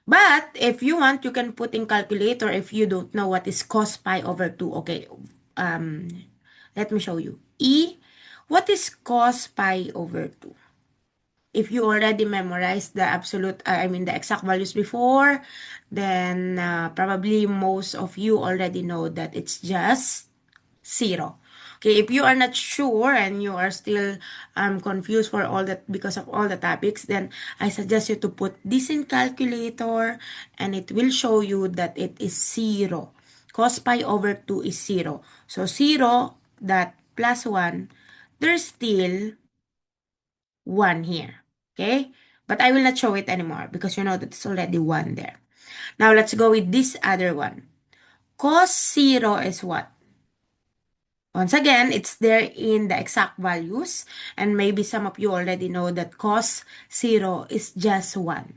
But if you want, you can put in calculator if you don't know what is cos pi over 2. Okay, let me show you. What is cos pi over 2? If you already memorized the the exact values before, then probably most of you already know that it's just 0. Okay, if you are not sure and you are still confused for all that because of all the topics, then I suggest you to put this in calculator and it will show you that it is 0. Cos pi over 2 is 0. So 0 that plus 1, there's still 1 here. Okay? But I will not show it anymore because you know that it's already 1 there. Now let's go with this other one. Cos 0 is what? Once again, it's there in the exact values, and maybe some of you already know that cos 0 is just 1.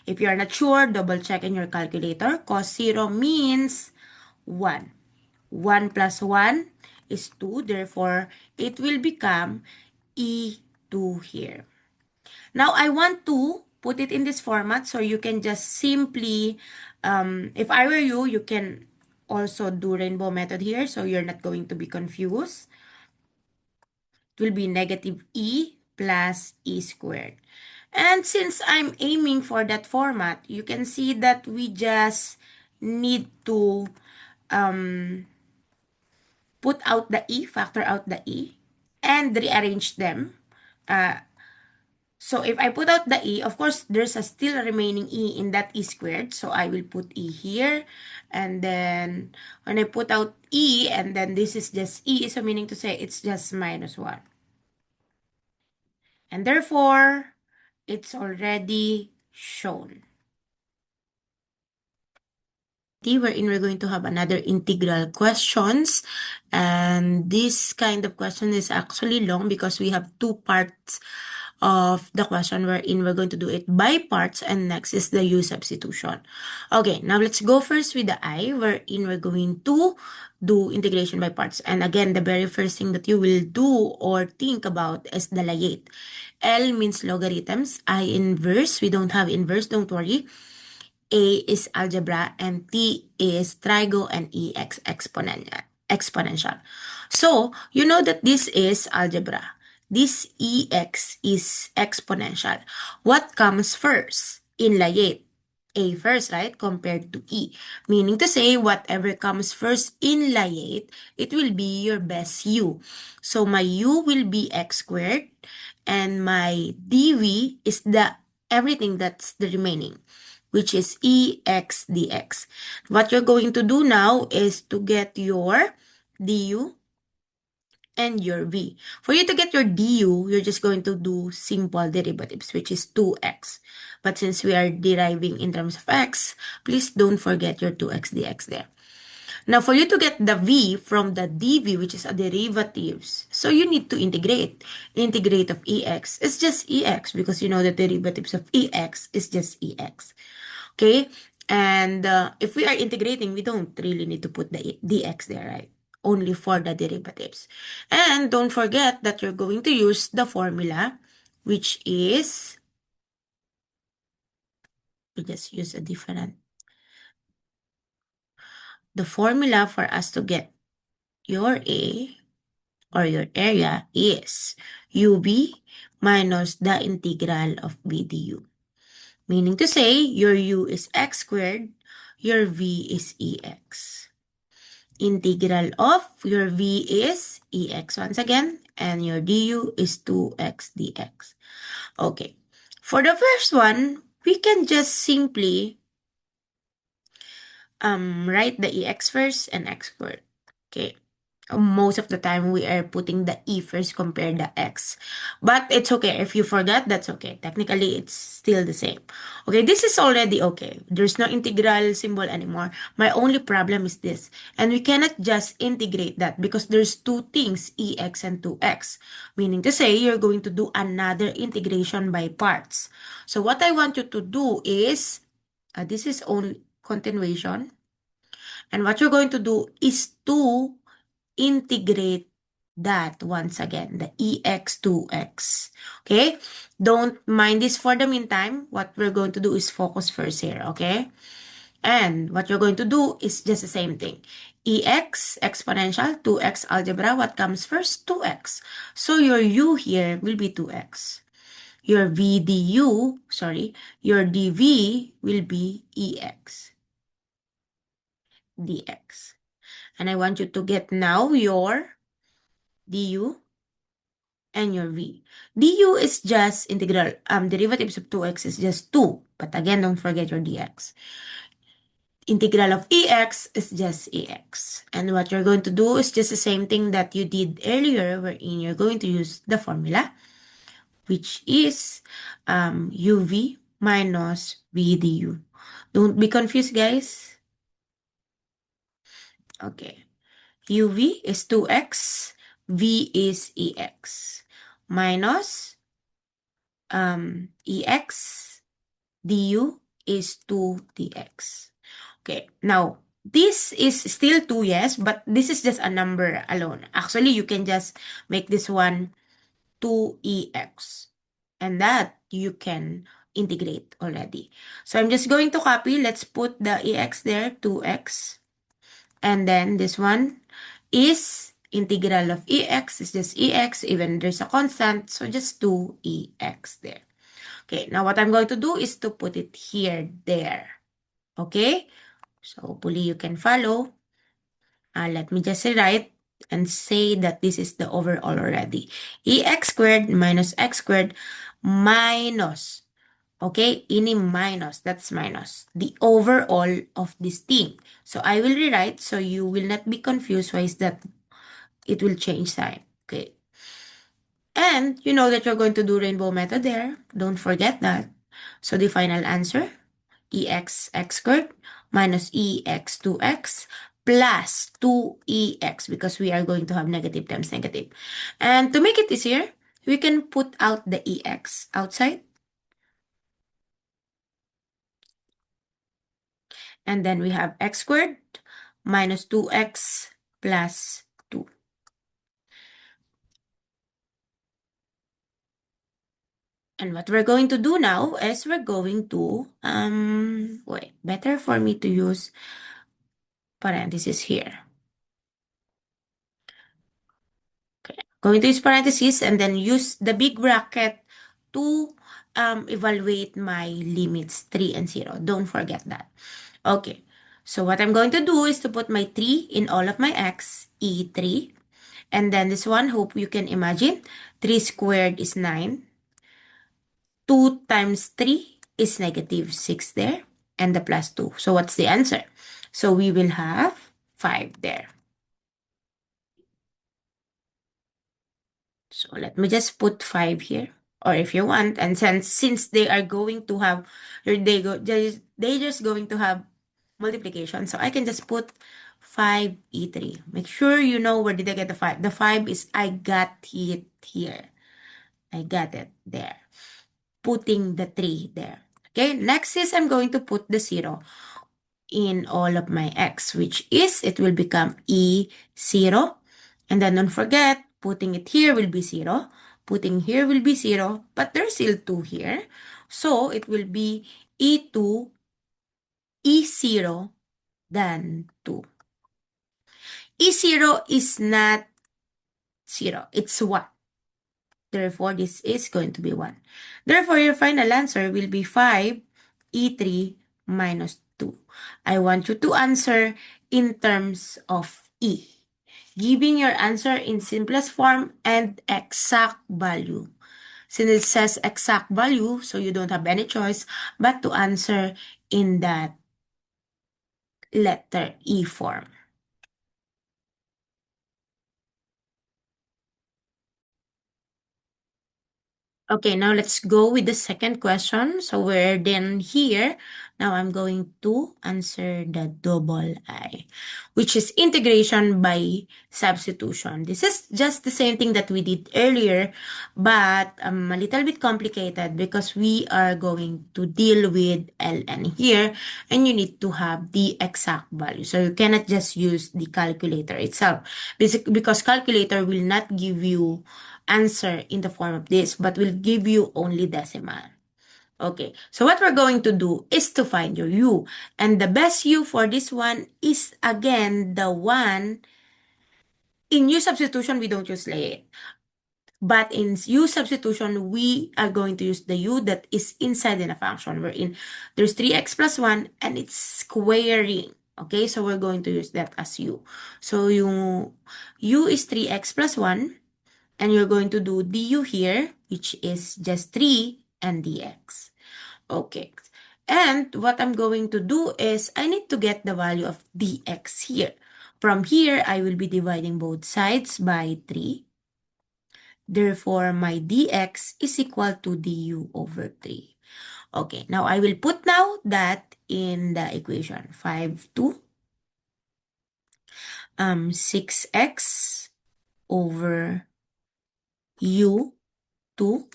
If you are not sure, double check in your calculator. Cos 0 means 1. 1 plus 1 is 2, therefore, it will become E2 here. Now, I want to put it in this format so you can just simply, if I were you, you can also do rainbow method here so you're not going to be confused. It will be negative e plus e squared. And since I'm aiming for that format, you can see that we just need to put out the e, factor out the e, and rearrange them. So if I put out the e, of course, there's a still remaining e in that e squared. So I will put e here. And then when I put out e, and then this is just e, so meaning to say it's just minus 1. And therefore, it's already shown. Wherein we're going to have another integral questions, and this kind of question is actually long because we have 2 parts of the question wherein we're going to do it by parts, and next is the u substitution. Okay, now let's go first with the I, wherein we're going to do integration by parts. And again, the very first thing that you will do or think about is the layette. L means logarithms, I inverse, we don't have inverse, don't worry. A is algebra, and T is trigo, and EX exponential. So, you know that this is algebra. This EX is exponential. What comes first in layette? A first, right? Compared to E. Meaning to say, whatever comes first in layette, it will be your best U. So, my U will be X squared, and my dV is the everything that's the remaining, which is EX dx. What you're going to do now is to get your du and your v. For you to get your du, you're just going to do simple derivatives, which is 2x. But since we are deriving in terms of x, please don't forget your 2x dx there. Now, for you to get the v from the dv, which is a derivatives, so you need to integrate. Integrate of ex is just ex because you know the derivatives of ex is just ex. Okay? And if we are integrating, we don't really need to put the dx there, right? Only for the derivatives. And don't forget that you're going to use the formula, which is, we just use a different, the formula for us to get your A or your area is UB minus the integral of B du. Meaning to say, your U is x squared, your V is EX. Integral of your V is EX once again, and your du is 2x dx. Okay. For the first one, we can just simply write the EX first and X squared. Okay. Most of the time we are putting the E first compare the X. But it's okay. If you forgot, that's okay. Technically, it's still the same. Okay, this is already okay. There's no integral symbol anymore. My only problem is this. And we cannot just integrate that because there's two things, EX and 2X. Meaning to say, you're going to do another integration by parts. So what I want you to do is, this is only continuation. And what you're going to do is to integrate that once again, the EX2X. Okay? Don't mind this for the meantime. What we're going to do is focus first here, okay? And what you're going to do is just the same thing. EX exponential, 2X algebra, what comes first? 2X. So your U here will be 2X. Your your dV will be EX dx. And I want you to get now your du and your v. Du is just integral, derivatives of 2x is just 2. But again, don't forget your dx. Integral of ex is just ex. And what you're going to do is just the same thing that you did earlier, wherein you're going to use the formula, which is uv minus v du. Don't be confused, guys. Okay. uv is 2x, v is ex, minus ex du is 2 dx. Okay, now, this is still 2, yes, but this is just a number alone. Actually, you can just make this one 2ex, and that you can integrate already. So I'm just going to copy. Let's put the ex there, 2x. And then this one is integral of ex is just ex, even there's a constant, so just 2ex there. Okay, now what I'm going to do is to put it here, there. Okay, so hopefully you can follow. Let me just rewrite and say that this is the overall already. Ex squared minus x squared minus, okay, ini minus, that's minus, the overall of this thing. So I will rewrite so you will not be confused why is that it will change sign. Okay. And you know that you're going to do rainbow method there. Don't forget that. So the final answer, ex x squared minus ex 2x plus 2ex because we are going to have negative times negative. And to make it easier, we can put out the ex outside. And then we have x squared minus 2x plus 2. And what we're going to do now is we're going to, wait, better for me to use parentheses here. Okay, going to use parentheses and then use the big bracket to evaluate my limits 3 and 0. Don't forget that. Okay, so what I'm going to do is to put my 3 in all of my x, E3. And then this one, hope you can imagine, 3 squared is 9. 2 times 3 is negative 6 there, and the plus 2. So what's the answer? So we will have 5 there. So let me just put 5 here, or if you want, and since they are going to have, or they just going to have multiplication, so I can just put 5e3. Make sure you know where did I get the 5. The 5 is I got it here. I got it there. Putting the 3 there. Okay, next is I'm going to put the 0 in all of my x, which is it will become E0. And then don't forget, putting it here will be 0. Putting here will be 0, but there's still 2 here. So it will be E2, E0, than 2. E0 is not 0. It's 1. Therefore, this is going to be 1. Therefore, your final answer will be 5 E3 minus 2. I want you to answer in terms of E, giving your answer in simplest form and exact value. Since it says exact value, so you don't have any choice but to answer in that letter E form. Okay, now let's go with the second question. So we're then here. Now I'm going to answer the double I, which is integration by substitution. This is just the same thing that we did earlier, but a little bit complicated because we are going to deal with ln here, and you need to have the exact value. So you cannot just use the calculator itself, because calculator will not give you answer in the form of this, but will give you only decimal. Okay, so what we're going to do is to find your u. And the best u for this one is, again, the one in u substitution, we don't use late. But in u substitution, we are going to use the u that is inside in a function. Wherein there's 3x plus 1 and it's squaring. Okay, so we're going to use that as u. So yung u is 3x plus 1. And you're going to do du here, which is just 3 and dx. Okay. And what I'm going to do is I need to get the value of dx here. From here, I will be dividing both sides by 3. Therefore, my dx is equal to du over 3. Okay, now I will put now that in the equation. 5 to 6x over u 2.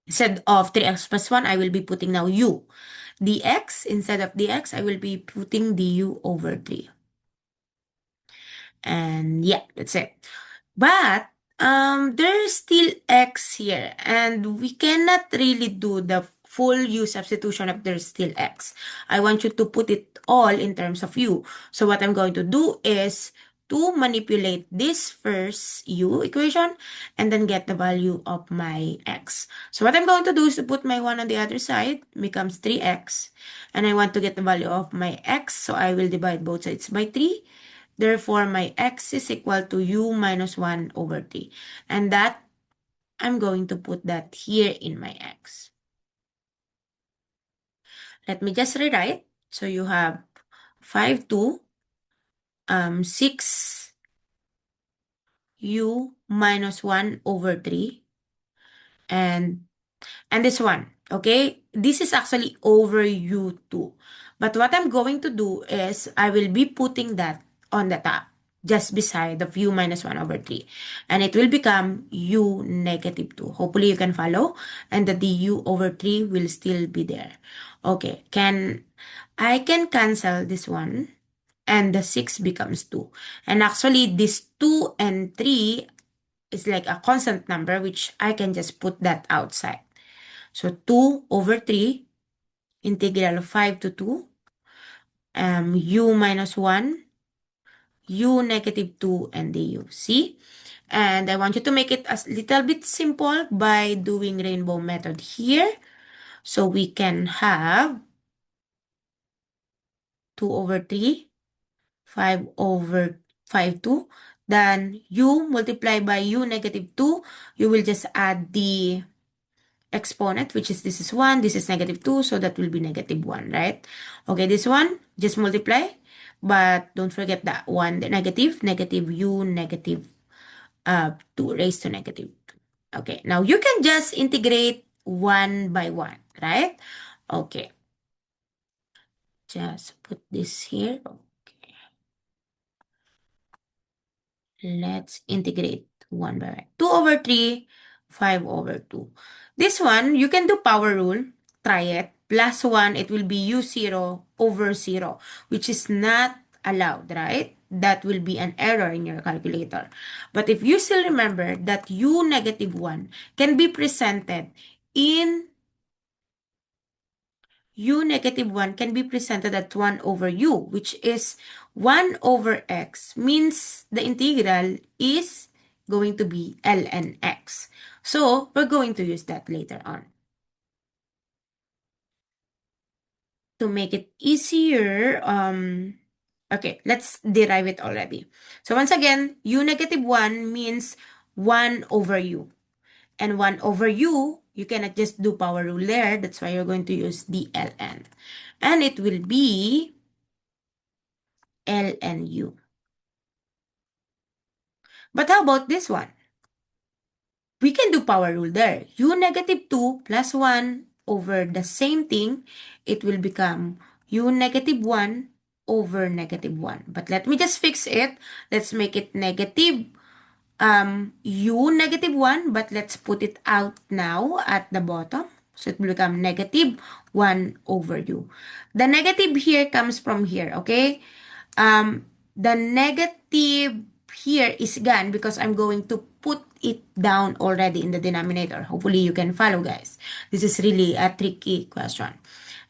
Instead of 3x plus 1, I will be putting now u. dx, instead of dx, I will be putting du over 3. And yeah, that's it. But there's still x here, and we cannot really do the full u substitution if there's still x. I want you to put it all in terms of u. So what I'm going to do is to manipulate this first u equation and then get the value of my x. So what I'm going to do is to put my 1 on the other side, becomes 3x. And I want to get the value of my x, so I will divide both sides by 3. Therefore, my x is equal to u minus 1 over 3. And that, I'm going to put that here in my x. Let me just rewrite. So you have 5 to 6 u minus 1 over 3. And this one, okay? This is actually over u2. But what I'm going to do is I will be putting that on the top, just beside of u minus 1 over 3. And it will become u negative 2. Hopefully you can follow. And the du over 3 will still be there. Okay, I can cancel this one. And the 6 becomes 2. And actually, this 2 and 3 is like a constant number, which I can just put that outside. So 2 over 3, integral of 5 to 2, u minus 1, u negative 2, and du. See? And I want you to make it a little bit simple by doing rainbow method here. So we can have 2 over 3, 5 over 5, 2. Then u multiplied by u negative 2, you will just add the exponent, which is this is 1, this is negative 2, so that will be negative 1, right? Okay, this one, just multiply, but don't forget that one, the negative u negative 2 raised to negative 2. Okay, now you can just integrate one by one, right? Okay, just put this here. Okay. Let's integrate 1 by 1. 2 over 3, 5 over 2. This one, you can do power rule. Try it. Plus 1, it will be u0 over 0, which is not allowed, right? That will be an error in your calculator. But if you still remember that u negative 1 can be presented in u negative 1 can be presented at 1 over u, which is 1 over x, means the integral is going to be ln x. So, we're going to use that later on. To make it easier, okay, let's derive it already. So, once again, u negative 1 means 1 over u. And 1 over u, you cannot just do power rule there. That's why you're going to use the ln. And it will be ln u. But how about this one? We can do power rule there. U negative 2 plus 1 over the same thing, it will become u negative 1 over negative 1. But let me just fix it. Let's make it negative u negative 1, but let's put it out now at the bottom. So it will become negative 1 over u. The negative here comes from here, okay? The negative here is gone because I'm going to put it down already in the denominator. Hopefully you can follow, guys. This is really a tricky question.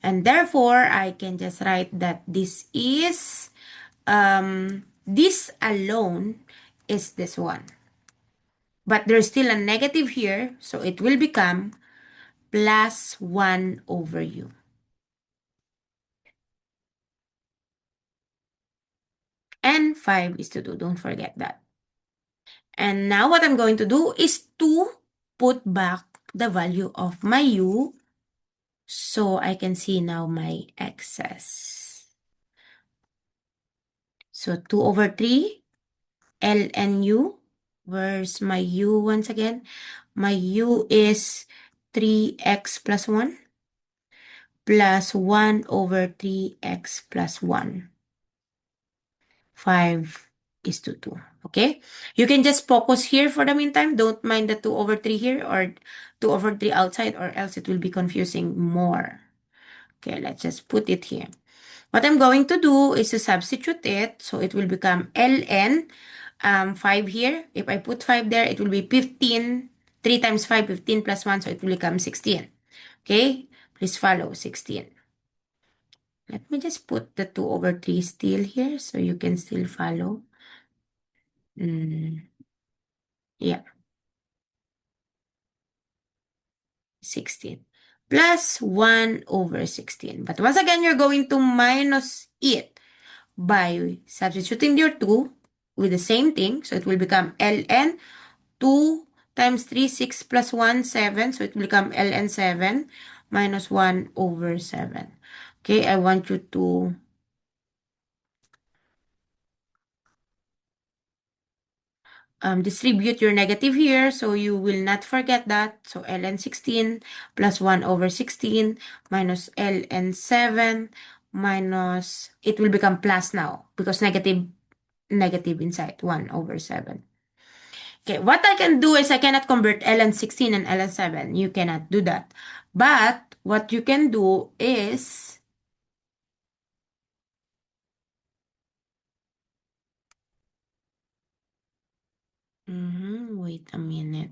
And therefore, I can just write that this is, this alone is this one. But there's still a negative here, so it will become plus 1 over u. And 5 is to 2. Don't forget that. And now what I'm going to do is to put back the value of my u so I can see now my excess. So 2 over 3, ln u. Where's my u once again? My u is 3x plus 1 plus 1 over 3x plus 1. 5 is to 2. Okay? You can just focus here for the meantime. Don't mind the 2 over 3 here or 2 over 3 outside, or else it will be confusing more. Okay, let's just put it here. What I'm going to do is to substitute it. So it will become ln 5 here. If I put 5 there, it will be 15. 3 times 5, 15 plus 1. So it will become 16. Okay? Please follow 16. Let me just put the 2 over 3 still here so you can still follow. Yeah, 16 plus 1 over 16. But once again, you're going to minus it by substituting your 2 with the same thing. So it will become ln 2 times 3, 6 plus 1, 7. So it will become ln 7 minus 1 over 7. Okay, I want you to distribute your negative here, so you will not forget that. So ln 16 plus 1 over 16 minus ln 7 minus, it will become plus now because negative inside, 1 over 7. Okay, what I can do is I cannot convert ln 16 and ln 7. You cannot do that. But what you can do is, wait a minute.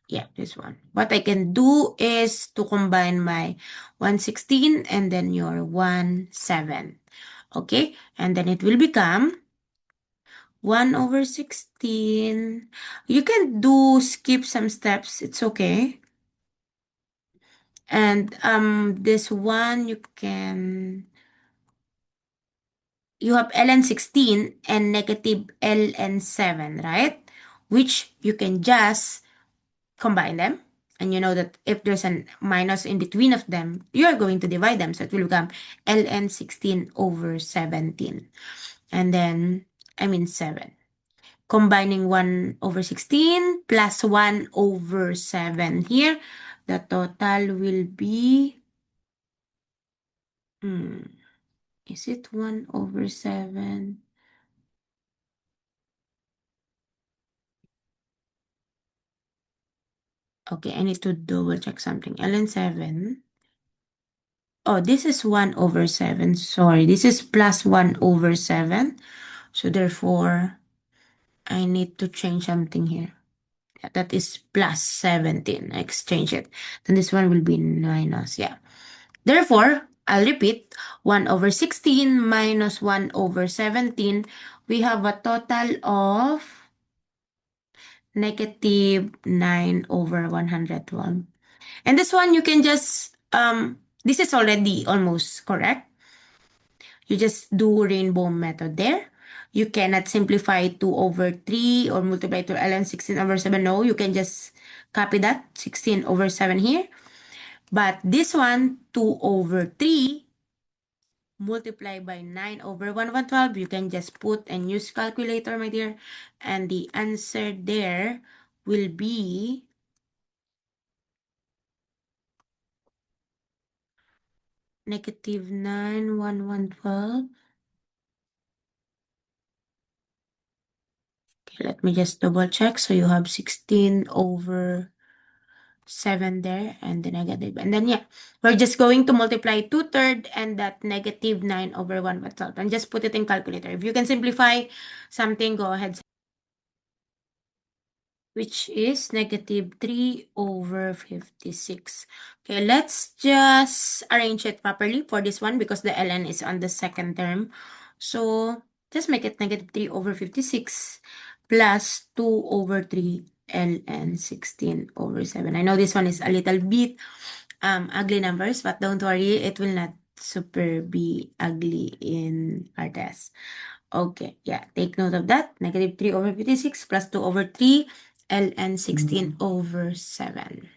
Yeah, this one. What I can do is to combine my 116 and then your 17. Okay? And then it will become 1 over 16. You can do skip some steps. It's okay. And this one you have ln 16 and negative ln 7, right? Which you can just combine them. And you know that if there's a minus in between of them, you're going to divide them. So it will become ln 16 over 17. And then, 7. Combining 1 over 16 plus 1 over 7 here. The total will be, is it 1 over 7? Okay, I need to double check something. ln 7. Oh, this is 1 over 7. Sorry, this is plus 1 over 7. So therefore, I need to change something here. Yeah, that is plus 17. I exchange it. Then this one will be minus. Yeah. Therefore, I'll repeat. 1 over 16 minus 1 over 17. We have a total of negative 9 over 112. And this one, you can just, this is already almost correct. You just do rainbow method there. You cannot simplify 2 over 3 or multiply to ln 16 over 7. No, you can just copy that 16 over 7 here. But this one, 2 over 3 multiply by 9 over 112. You can just put and use calculator, my dear. And the answer there will be negative 9, 112. Okay, let me just double check. So you have 16 over 7 there and the negative. And then, yeah, we're just going to multiply 2/3 and that negative 9 over 1/12. And just put it in calculator. If you can simplify something, go ahead. Which is negative 3 over 56. Okay, let's just arrange it properly for this one because the ln is on the second term. So, just make it negative 3 over 56 plus 2 over 3 ln 16 over 7. I know this one is a little bit ugly numbers, but don't worry, it will not super be ugly in our test. Okay, yeah, take note of that. Negative 3 over 56 plus 2 over 3 ln 16 over 7.